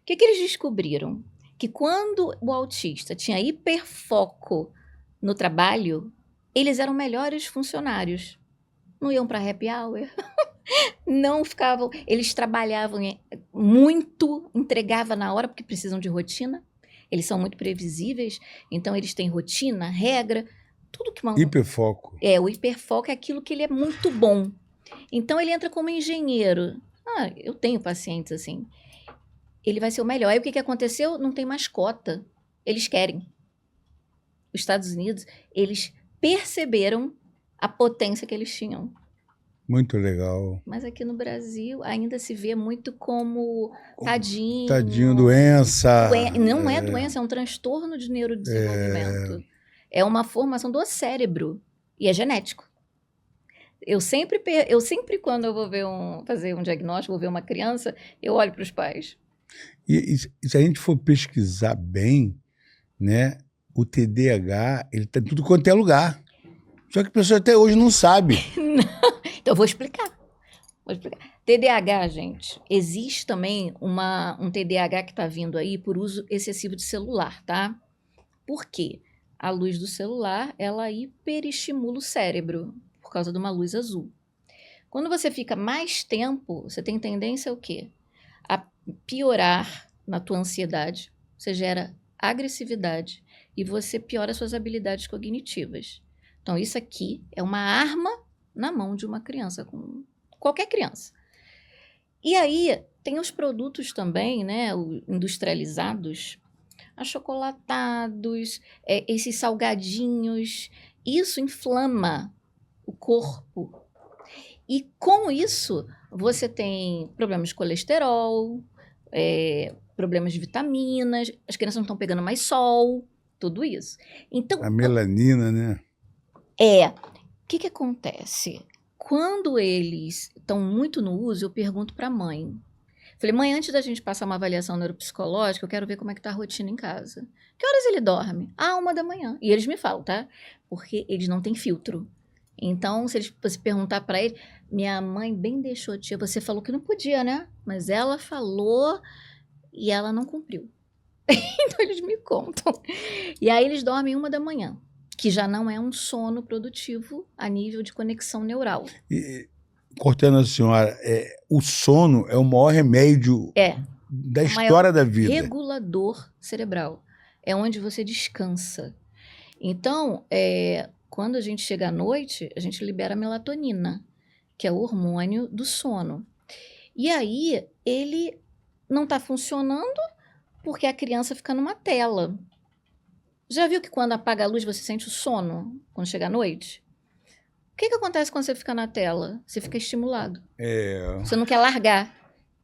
que eles descobriram? Que quando o autista tinha hiperfoco no trabalho, eles eram melhores funcionários. Não iam para happy hour, não ficavam... Eles trabalhavam muito, entregavam na hora, porque precisam de rotina. Eles são muito previsíveis, então eles têm rotina, regra, tudo que... Hiperfoco. O hiperfoco é aquilo que ele é muito bom. Então ele entra como engenheiro. Eu tenho pacientes assim. Ele vai ser o melhor. Aí o que aconteceu? Não tem mais cota. Eles querem. Os Estados Unidos, eles perceberam a potência que eles tinham. Muito legal. Mas aqui no Brasil ainda se vê muito como tadinho. Tadinho, doença. Não é doença, é um transtorno de neurodesenvolvimento. É uma formação do cérebro. E é genético. Eu sempre quando eu vou fazer um diagnóstico, vou ver uma criança, eu olho para os pais. E se a gente for pesquisar bem, né, o TDAH, ele está em tudo quanto é lugar. Só que a pessoa até hoje não sabe. Então, eu vou explicar. TDAH, gente, existe também um TDAH que está vindo aí por uso excessivo de celular, tá? Por quê? A luz do celular, ela hiperestimula o cérebro, por causa de uma luz azul. Quando você fica mais tempo, você tem tendência ao quê? A piorar na tua ansiedade, você gera agressividade e você piora suas habilidades cognitivas. Então, isso aqui é uma arma na mão de uma criança, com qualquer criança. E aí, tem os produtos também, né, industrializados, achocolatados, esses salgadinhos. Isso inflama o corpo. E com isso, você tem problemas de colesterol, problemas de vitaminas, as crianças não estão pegando mais sol, tudo isso. Então, a melanina, né? O que acontece? Quando eles estão muito no uso, eu pergunto para a mãe. Falei, mãe, antes da gente passar uma avaliação neuropsicológica, eu quero ver como é que tá a rotina em casa. Que horas ele dorme? 1h. E eles me falam, tá? Porque eles não têm filtro. Então, se você perguntar para ele, minha mãe bem deixou, tia, você falou que não podia, né? Mas ela falou e ela não cumpriu. Então, eles me contam. E aí, eles dormem 1h, que já não é um sono produtivo a nível de conexão neural. E, cortando a senhora, o sono é o maior remédio da história da vida. Regulador cerebral. É onde você descansa. Então, quando a gente chega à noite, a gente libera melatonina, que é o hormônio do sono. E aí, ele não está funcionando porque a criança fica numa tela. Já viu que quando apaga a luz você sente o sono quando chega à noite? O que acontece quando você fica na tela? Você fica estimulado. Você não quer largar.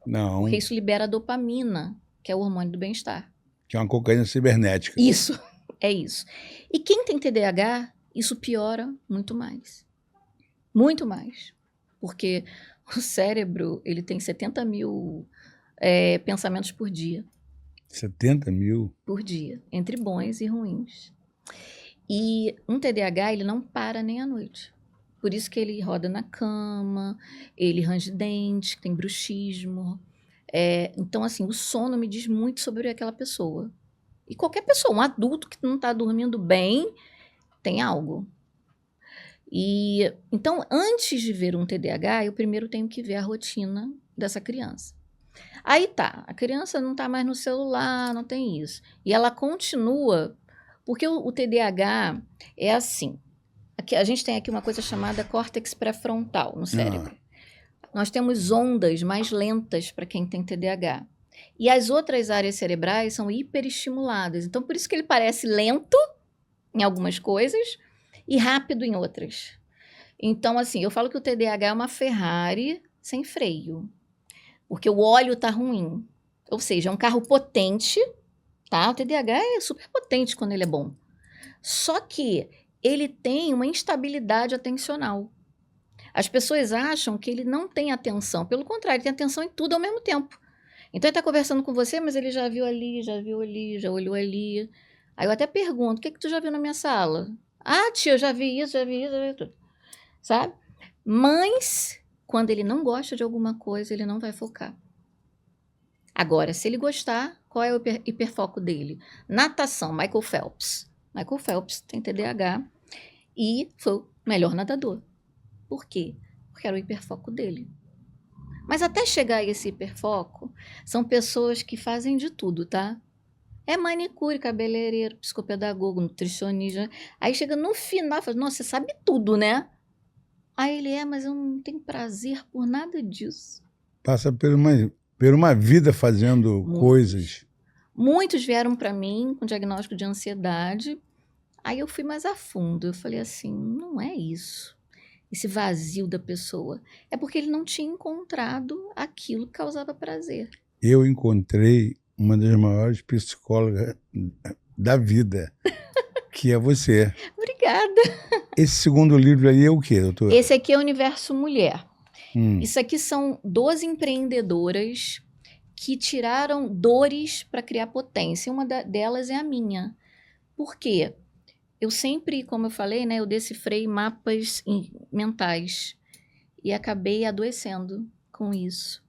Não. Porque isso libera dopamina, que é o hormônio do bem-estar. Que é uma cocaína cibernética. Isso, é isso. E quem tem TDAH, isso piora muito mais. Muito mais. Porque o cérebro, ele tem 70 mil pensamentos por dia. 70 mil? Por dia, entre bons e ruins. E um TDAH, ele não para nem à noite. Por isso que ele roda na cama, ele range dente, tem bruxismo. Então, assim, o sono me diz muito sobre aquela pessoa. E qualquer pessoa, um adulto que não está dormindo bem, tem algo. E então, antes de ver um TDAH, eu primeiro tenho que ver a rotina dessa criança. Aí tá, a criança não está mais no celular, não tem isso. E ela continua, porque o TDAH é assim. Aqui, a gente tem aqui uma coisa chamada córtex pré-frontal no cérebro. Nós temos ondas mais lentas para quem tem TDAH. E as outras áreas cerebrais são hiperestimuladas. Então, por isso que ele parece lento em algumas coisas e rápido em outras. Então, assim, eu falo que o TDAH é uma Ferrari sem freio. Porque o óleo tá ruim. Ou seja, é um carro potente, tá? O TDAH é super potente quando ele é bom. Só que ele tem uma instabilidade atencional. As pessoas acham que ele não tem atenção. Pelo contrário, ele tem atenção em tudo ao mesmo tempo. Então, ele está conversando com você, mas ele já viu ali, já olhou ali. Aí eu até pergunto, o que tu já viu na minha sala? Ah, tia, eu já vi isso, já vi tudo. Sabe? Mas, quando ele não gosta de alguma coisa, ele não vai focar. Agora, se ele gostar, qual é o hiperfoco dele? Natação, Michael Phelps. Michael Phelps tem TDAH e foi o melhor nadador. Por quê? Porque era o hiperfoco dele. Mas até chegar a esse hiperfoco, são pessoas que fazem de tudo, tá? É manicure, cabeleireiro, psicopedagogo, nutricionista. Aí chega no final e fala, nossa, você sabe tudo, né? Aí ele mas eu não tenho prazer por nada disso. Passa por uma vida fazendo coisas. Muitos vieram para mim com diagnóstico de ansiedade. Aí eu fui mais a fundo. Eu falei assim, não é isso. Esse vazio da pessoa. É porque ele não tinha encontrado aquilo que causava prazer. Eu encontrei uma das maiores psicólogas da vida, que é você. Obrigada. Esse segundo livro aí é o quê, doutor? Esse aqui é o Universo Mulher. Isso aqui são 12 empreendedoras que tiraram dores para criar potência. Uma delas é a minha. Por quê? Eu sempre, como eu falei, né, eu decifrei mapas mentais e acabei adoecendo com isso.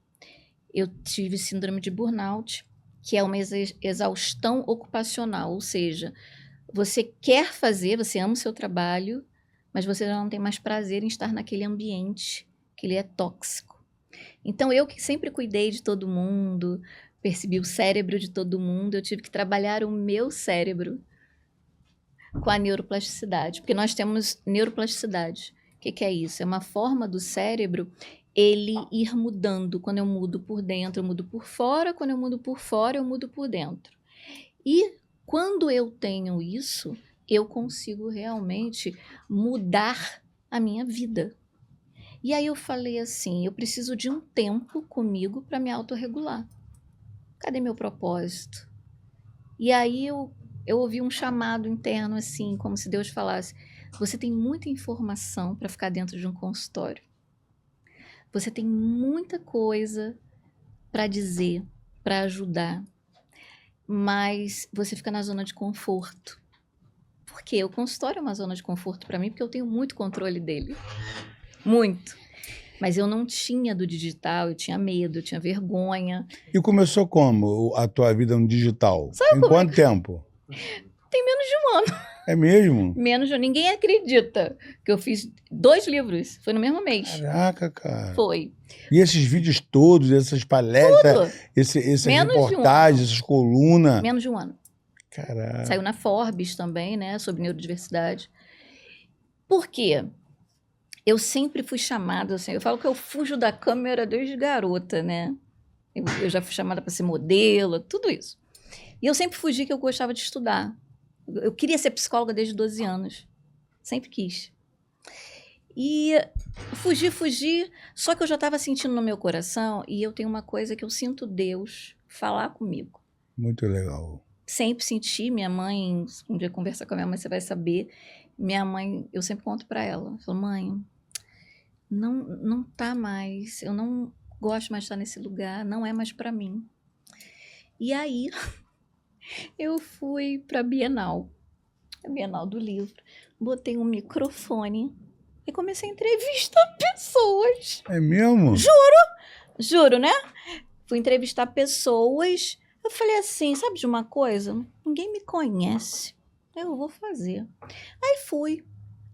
Eu tive síndrome de burnout, que é uma exaustão ocupacional, ou seja, você quer fazer, você ama o seu trabalho, mas você já não tem mais prazer em estar naquele ambiente, que ele é tóxico. Então, eu que sempre cuidei de todo mundo, percebi o cérebro de todo mundo, eu tive que trabalhar o meu cérebro com a neuroplasticidade, porque nós temos neuroplasticidade. O que é isso? É uma forma do cérebro ele ir mudando. Quando eu mudo por dentro, eu mudo por fora. Quando eu mudo por fora, eu mudo por dentro. E quando eu tenho isso, eu consigo realmente mudar a minha vida. E aí eu falei assim, eu preciso de um tempo comigo para me autorregular. Cadê meu propósito? E aí eu ouvi um chamado interno assim, como se Deus falasse, você tem muita informação para ficar dentro de um consultório. Você tem muita coisa para dizer, para ajudar, mas você fica na zona de conforto. Por quê? O consultório é uma zona de conforto para mim, porque eu tenho muito controle dele. Muito. Mas eu não tinha do digital, eu tinha medo, eu tinha vergonha. E começou como a tua vida no digital? Sabe em quanto tempo? Tem menos de um ano. É mesmo? Menos de um. Ninguém acredita que eu fiz 2 livros. Foi no mesmo mês. Caraca, cara. Foi. E esses vídeos todos, essas palestras, essas reportagens, essas colunas. Menos de um ano. Caraca. Saiu na Forbes também, né? Sobre neurodiversidade. Por quê? Eu sempre fui chamada, assim, eu falo que eu fujo da câmera desde garota, né? Eu já fui chamada para ser modelo, tudo isso. E eu sempre fugi que eu gostava de estudar. Eu queria ser psicóloga desde 12 anos. Sempre quis. E fugi, só que eu já estava sentindo no meu coração, e eu tenho uma coisa que eu sinto Deus falar comigo. Muito legal. Sempre senti, minha mãe, um dia conversar com a minha mãe, você vai saber, minha mãe, eu sempre conto para ela, eu falo, mãe, não tá mais, eu não gosto mais de estar nesse lugar, não é mais para mim. E aí, eu fui para a Bienal. a Bienal do Livro, botei um microfone e comecei a entrevistar pessoas. É mesmo? Juro, né? Fui entrevistar pessoas. Eu falei assim, sabe de uma coisa? Ninguém me conhece. Eu vou fazer. Aí fui.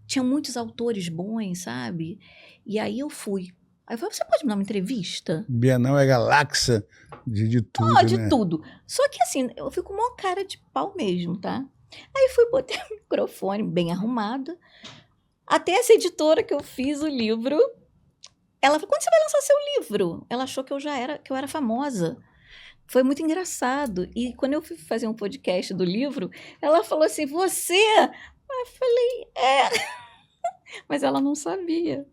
Tinha muitos autores bons, sabe? E aí eu fui. Aí eu falei, você pode me dar uma entrevista? Bienal é galáxia de tudo, Ah, de né? tudo. Só que assim, eu fico com uma cara de pau mesmo, tá? Aí fui, botei o microfone bem arrumado. Até essa editora que eu fiz o livro, ela falou, quando você vai lançar seu livro? Ela achou que que eu era famosa. Foi muito engraçado. E quando eu fui fazer um podcast do livro, ela falou assim, você? Eu falei, é. Mas ela não sabia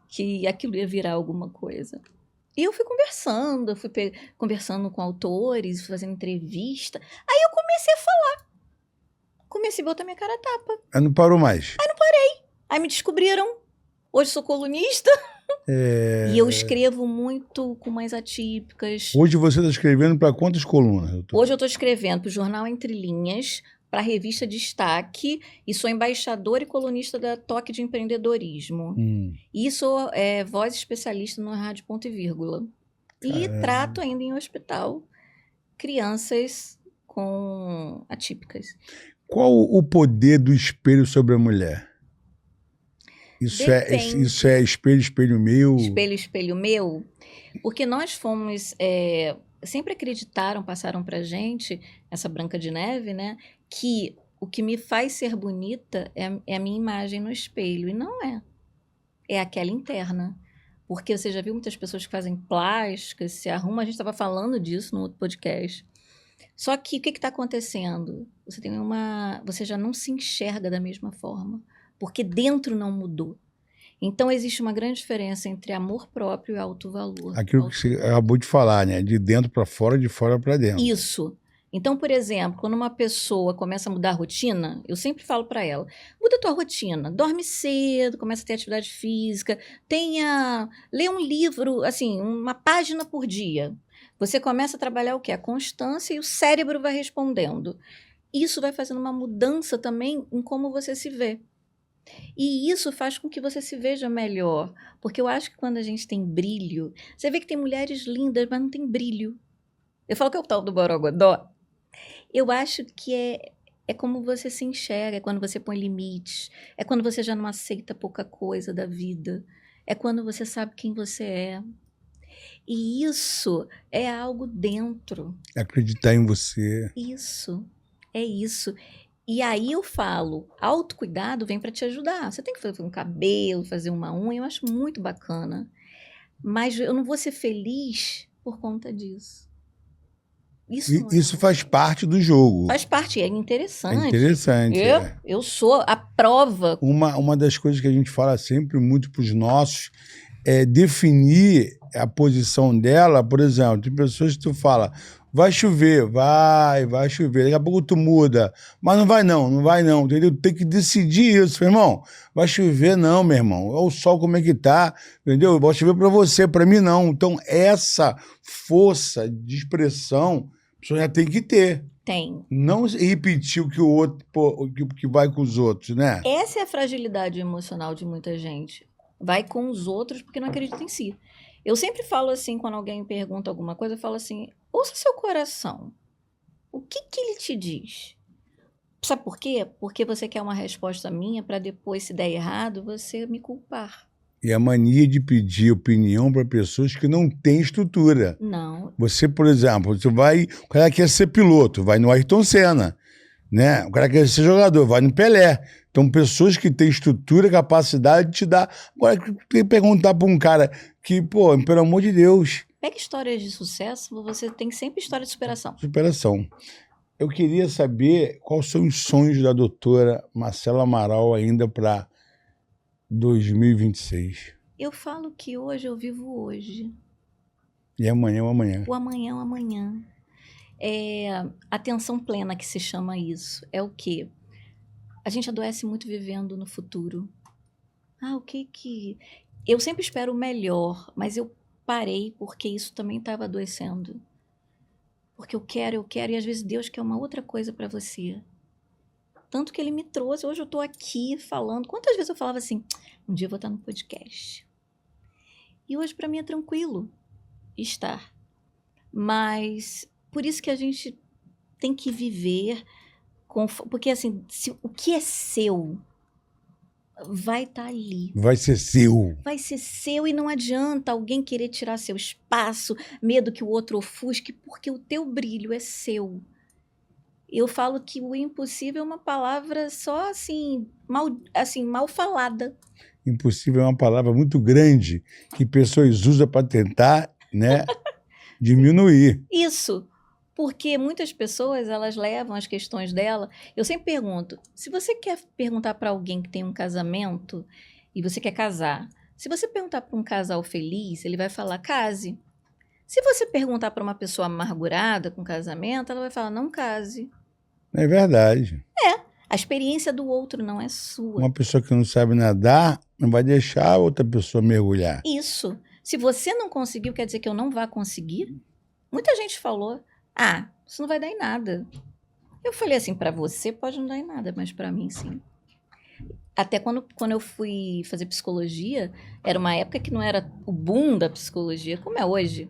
que aquilo ia virar alguma coisa. E eu fui conversando, conversando com autores, fazendo entrevista. Aí eu comecei a falar. Comecei a botar minha cara a tapa. Aí não parou mais. Aí me descobriram. Hoje sou colunista. É, E eu escrevo muito com mais atípicas. Hoje você está escrevendo para quantas colunas, doutor? Hoje eu estou escrevendo para o Jornal Entre Linhas, para a revista Destaque, e sou embaixadora e colunista da Toque de Empreendedorismo. E sou voz especialista no Rádio Ponto e Vírgula. E trato ainda em hospital crianças com atípicas. Qual o poder do espelho sobre a mulher? Depende. Isso é espelho, espelho meu? Espelho, espelho meu, porque nós fomos, sempre acreditaram, passaram pra gente, essa Branca de Neve, né, que o que me faz ser bonita é a minha imagem no espelho, e não é. É aquela interna. Porque você já viu muitas pessoas que fazem plásticas, se arrumam, a gente estava falando disso no outro podcast. Só que o que está acontecendo? Você já não se enxerga da mesma forma, porque dentro não mudou. Então, existe uma grande diferença entre amor próprio e autovalor. Aquilo que você acabou de falar, né? De dentro para fora, de fora para dentro. Isso. Então, por exemplo, quando uma pessoa começa a mudar a rotina, eu sempre falo para ela, muda a tua rotina, dorme cedo, começa a ter atividade física, lê um livro, assim, uma página por dia. Você começa a trabalhar o quê? A constância e o cérebro vai respondendo. Isso vai fazendo uma mudança também em como você se vê. E isso faz com que você se veja melhor. Porque eu acho que quando a gente tem brilho, você vê que tem mulheres lindas, mas não tem brilho. Eu falo que é o tal do borogodó. Eu acho que é como você se enxerga, é quando você põe limites, é quando você já não aceita pouca coisa da vida, é quando você sabe quem você é. E isso é algo dentro. Acreditar em você. Isso, é isso. E aí eu falo, autocuidado vem para te ajudar. Você tem que fazer um cabelo, fazer uma unha, eu acho muito bacana. Mas eu não vou ser feliz por conta disso. Isso faz parte do jogo. Faz parte, é interessante. É interessante. Eu sou a prova. Uma das coisas que a gente fala sempre muito para os nossos é definir a posição dela. Por exemplo, tem pessoas que tu fala, vai chover, vai chover, daqui a pouco tu muda, mas não vai não, entendeu? Tem que decidir isso, meu irmão. Vai chover não, meu irmão. Olha o sol como é que tá, entendeu? Vai chover para você, para mim não. Então essa força de expressão a pessoa já tem que ter. Tem. Não repetir o que o outro, que vai com os outros, né? Essa é a fragilidade emocional de muita gente. Vai com os outros porque não acredita em si. Eu sempre falo assim, quando alguém me pergunta alguma coisa, eu falo assim, ouça seu coração. O que ele te diz? Sabe por quê? Porque você quer uma resposta minha para depois, se der errado, você me culpar. E a mania de pedir opinião para pessoas que não têm estrutura. Não. Você, por exemplo, o cara quer ser piloto, vai no Ayrton Senna, né? O cara quer ser jogador, vai no Pelé. Então, pessoas que têm estrutura, capacidade de te dar. Agora, tem que perguntar para um cara que, pô, pelo amor de Deus. Pega histórias de sucesso, você tem sempre história de superação. Superação. Eu queria saber quais são os sonhos da doutora Marcela Amaral ainda para 2026. Eu falo que hoje eu vivo hoje. E amanhã é o amanhã. O amanhã é o amanhã. Atenção plena que se chama isso. É o quê? A gente adoece muito vivendo no futuro. O que... Eu sempre espero o melhor, mas eu parei porque isso também estava adoecendo. Porque eu quero, e às vezes Deus quer uma outra coisa para você. Tanto que ele me trouxe, hoje eu tô aqui falando. Quantas vezes eu falava assim, um dia eu vou estar no podcast. E hoje para mim é tranquilo estar. Mas por isso que a gente tem que viver porque assim, o que é seu vai estar ali. Vai ser seu. Vai ser seu e não adianta alguém querer tirar seu espaço, medo que o outro ofusque, porque o teu brilho é seu. Eu falo que o impossível é uma palavra só assim, mal falada. Impossível é uma palavra muito grande que pessoas usam para tentar, né, diminuir. Isso. Porque muitas pessoas, elas levam as questões dela. Eu sempre pergunto, se você quer perguntar para alguém que tem um casamento e você quer casar, se você perguntar para um casal feliz, ele vai falar, case. Se você perguntar para uma pessoa amargurada com casamento, ela vai falar, não case. É verdade. A experiência do outro não é sua. Uma pessoa que não sabe nadar não vai deixar a outra pessoa mergulhar. Isso. Se você não conseguiu, quer dizer que eu não vá conseguir? Muita gente falou, isso não vai dar em nada. Eu falei assim, para você pode não dar em nada, mas para mim sim. Até quando eu fui fazer psicologia, era uma época que não era o boom da psicologia, como é hoje.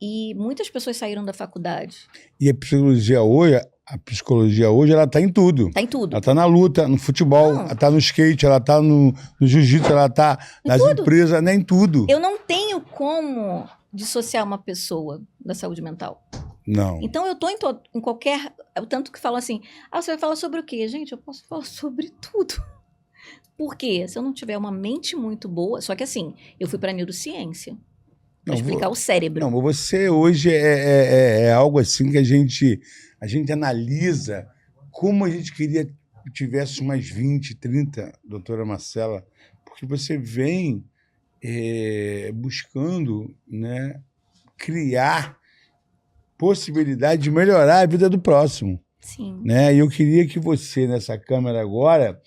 E muitas pessoas saíram da faculdade. E a psicologia hoje, ela está em tudo. Tá em tudo. Ela está na luta, no futebol, ela está no skate, ela está no jiu-jitsu, ela está nas empresas, nem tudo. Eu não tenho como dissociar uma pessoa da saúde mental. Não. Então eu tô em qualquer... Tanto que falam assim, você vai falar sobre o quê? Gente, eu posso falar sobre tudo. Por quê? Se eu não tiver uma mente muito boa... Só que assim, eu fui para neurociência. Para explicar o cérebro. Não, você hoje é algo assim que a gente analisa como a gente queria que tivesse umas 20, 30, doutora Marcela, porque você vem buscando, né, criar possibilidade de melhorar a vida do próximo. Sim. Né? E eu queria que você, nessa câmera agora,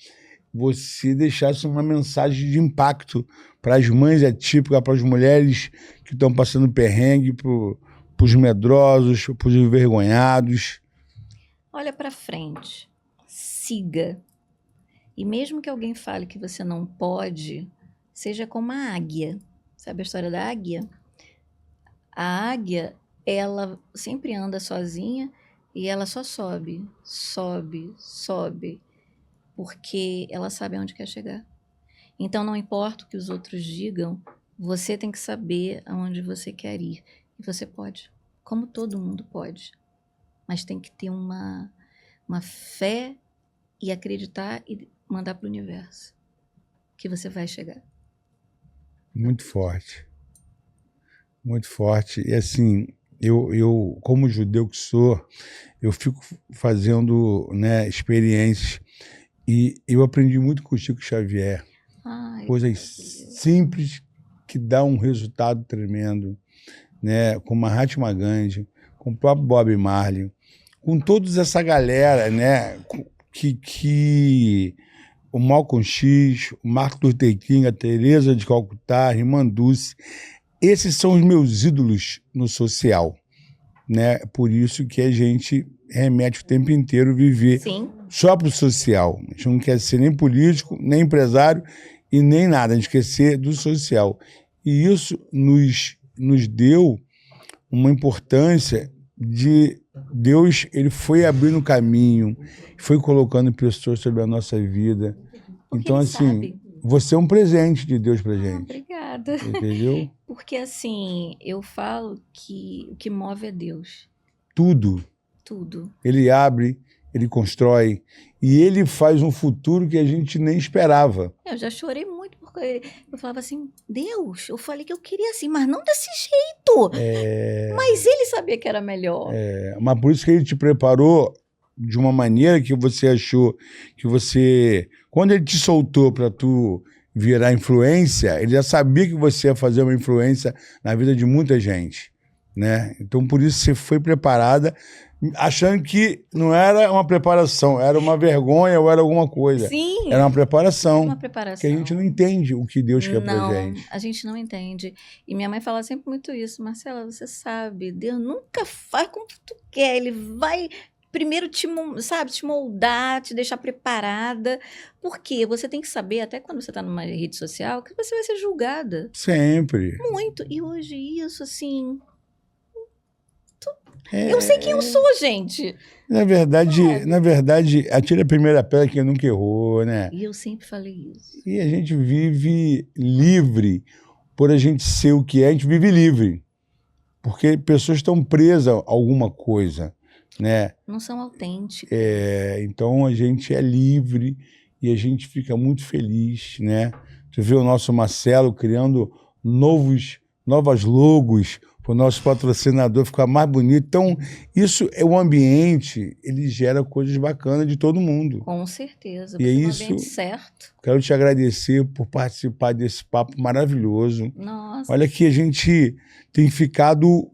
você deixasse uma mensagem de impacto para as mães atípicas, para as mulheres que estão passando perrengue, para os medrosos, para os envergonhados. Olha para frente. Siga. E mesmo que alguém fale que você não pode, seja como a águia. Sabe a história da águia? A águia, ela sempre anda sozinha e ela só sobe, sobe, sobe, porque ela sabe aonde quer chegar. Então, não importa o que os outros digam, você tem que saber aonde você quer ir. E você pode, como todo mundo pode. Mas tem que ter uma fé e acreditar e mandar para o universo que você vai chegar. Muito forte. Muito forte. E assim, eu como judeu que sou, eu fico fazendo, né, experiências e eu aprendi muito com o Chico Xavier. Coisas simples que dão um resultado tremendo, né? Com Mahatma Gandhi, com o próprio Bob Marley, com toda essa galera, né? Que o Malcolm X, o Martin Luther King, a Teresa de Calcutá, a Irmã Dulce, esses são os meus ídolos no social, né? Por isso que a gente remete o tempo inteiro viver só para o social. A gente não quer ser nem político, nem empresário e nem nada. A gente quer ser do social. E isso nos deu uma importância de Deus, ele foi abrindo caminho, foi colocando pessoas sobre a nossa vida. Porque então, assim, sabe. Você é um presente de Deus pra gente. Obrigada. Entendeu? Porque, assim, eu falo que o que move é Deus. Tudo. Tudo. Ele abre, ele constrói, e ele faz um futuro que a gente nem esperava. Eu já chorei muito, porque eu falava assim, Deus, eu falei que eu queria assim, mas não desse jeito. Mas ele sabia que era melhor. Mas por isso que ele te preparou de uma maneira que você achou que você... Quando ele te soltou para tu virar influência, ele já sabia que você ia fazer uma influência na vida de muita gente, né? Então, por isso você foi preparada, achando que não era uma preparação, era uma vergonha ou era alguma coisa. Sim. Era uma preparação. Uma preparação. Que a gente não entende o que Deus quer pra gente. A gente não entende. E minha mãe fala sempre muito isso. Marcela, você sabe, Deus nunca faz como tu quer. Ele vai primeiro sabe, te moldar, te deixar preparada. Porque você tem que saber, até quando você está numa rede social, que você vai ser julgada. Sempre. Muito. E hoje isso, assim... Eu sei quem eu sou, gente. Na verdade, atira a primeira pedra quem nunca errou, né? E eu sempre falei isso. E a gente vive livre. Por a gente ser o que é, a gente vive livre. Porque pessoas estão presas a alguma coisa, né? Não são autênticas. Então a gente é livre e a gente fica muito feliz, né? Tu vê o nosso Marcelo criando novas logos para o nosso patrocinador ficar mais bonito. Então, isso é o ambiente, ele gera coisas bacanas de todo mundo. Com certeza. E é Você no isso. ambiente certo. Quero te agradecer por participar desse papo maravilhoso. Nossa. Olha que a gente tem ficado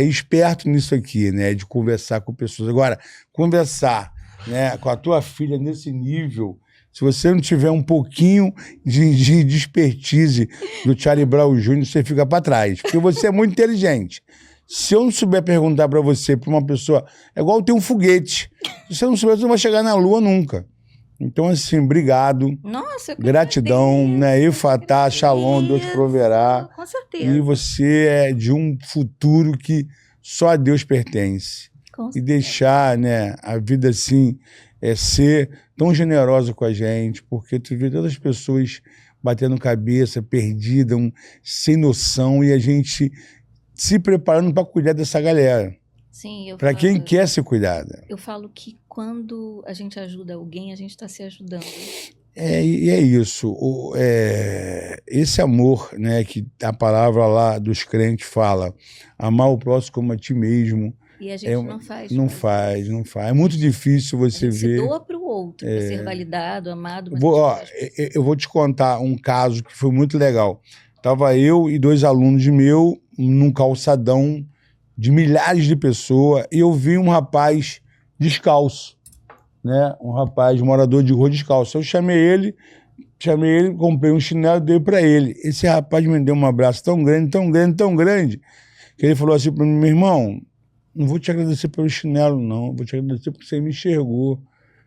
esperto nisso aqui, né? De conversar com pessoas. Agora, conversar, né, com a tua filha nesse nível, se você não tiver um pouquinho de expertise do Charlie Brown Jr., você fica para trás, porque você é muito inteligente. Se eu não souber perguntar para você, para uma pessoa, é igual ter um foguete. Se você não souber, você não vai chegar na Lua nunca. Então, assim, obrigado. Nossa, gratidão, né? Ifatá, Shalom, Deus te proverá. Com certeza. E você é de um futuro que só a Deus pertence. Com E certeza. deixar, né, a vida assim, ser tão generosa com a gente, porque tu vê todas as pessoas batendo cabeça, perdidas, sem noção, e a gente se preparando para cuidar dessa galera. Sim, eu Para quem falo- quer ser cuidada. Eu falo que quando a gente ajuda alguém, a gente está se ajudando. E é isso. Esse amor, né, que a palavra lá dos crentes fala, amar o próximo como a ti mesmo. E a gente não faz. Não faz. É muito difícil A você gente se ver. doa para o outro, para ser validado, amado. Mas Ó, a gente faz. eu vou te contar um caso que foi muito legal. Tava eu e 2 alunos meu num calçadão de milhares de pessoas e eu vi um rapaz descalço, né? Um rapaz morador de rua descalço. Eu chamei ele, comprei um chinelo e dei para ele. Esse rapaz me deu um abraço tão grande, que ele falou assim para mim: meu irmão, não vou te agradecer pelo chinelo, não. Vou te agradecer porque você me enxergou.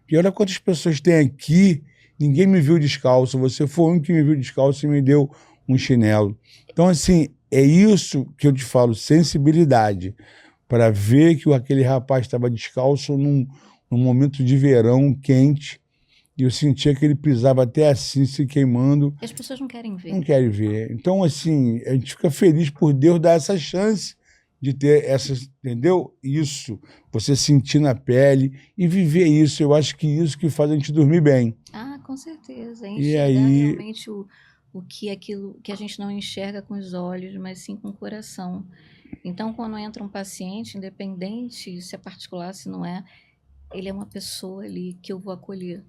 E olha quantas pessoas tem aqui, ninguém me viu descalço. Você foi o único que me viu descalço e me deu um chinelo. Então, assim, é isso que eu te falo, sensibilidade, para ver que aquele rapaz estava descalço num momento de verão quente, e eu sentia que ele pisava até assim, se queimando. E as pessoas não querem ver. Não querem ver. Então, assim, a gente fica feliz por Deus dar essa chance de ter essas, entendeu? Isso, você sentir na pele e viver isso. Eu acho que isso que faz a gente dormir bem. Ah, com certeza. E Enxergar aí- realmente o que é aquilo que a gente não enxerga com os olhos, mas sim com o coração. Então, quando entra um paciente, independente se é particular, se não é, ele é uma pessoa ali que eu vou acolher.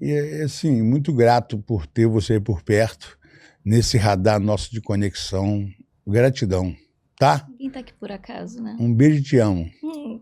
E, assim, muito grato por ter você aí por perto, nesse radar nosso de conexão. Gratidão, tá? Ninguém tá aqui por acaso, né? Um beijo e te amo.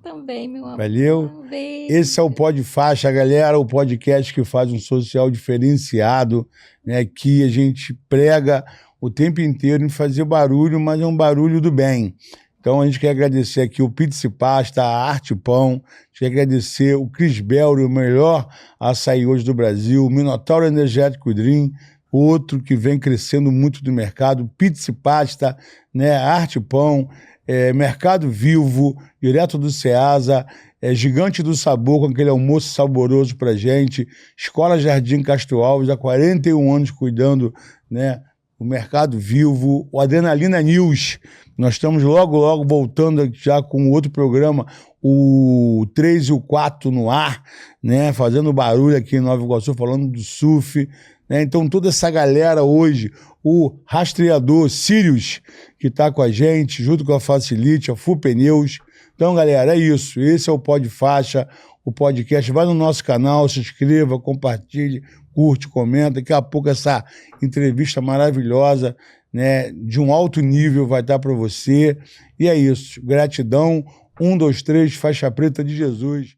Também, meu amor. Valeu? Um beijo. Esse é o Pod Faixa, galera, o podcast que faz um social diferenciado, né? Que a gente prega o tempo inteiro em fazer barulho, mas é um barulho do bem. Então a gente quer agradecer aqui o Pizza e Pasta, a Arte Pão, a gente quer agradecer o Cris Belry, o melhor açaí hoje do Brasil, o Minotauro Energético Dream, outro que vem crescendo muito no mercado, Pizza e Pasta, né? Arte Pão, Mercado Vivo, direto do Ceasa, Gigante do Sabor, com aquele almoço saboroso pra gente, Escola Jardim Castro Alves, há 41 anos cuidando, né? O Mercado Vivo, o Adrenalina News. Nós estamos logo voltando já com outro programa, o 3 e o 4 no ar, né? Fazendo barulho aqui em Nova Iguaçu, falando do surf, né? Então toda essa galera hoje, o rastreador Sirius, que está com a gente, junto com a Facilite, a Full Pneus. Então, galera, é isso. Esse é o Pod Faixa, o podcast. Vai no nosso canal, se inscreva, compartilhe, curte, comenta. Daqui a pouco essa entrevista maravilhosa, né, de um alto nível vai estar para você. E é isso. Gratidão. 1, 2, 3, faixa preta de Jesus.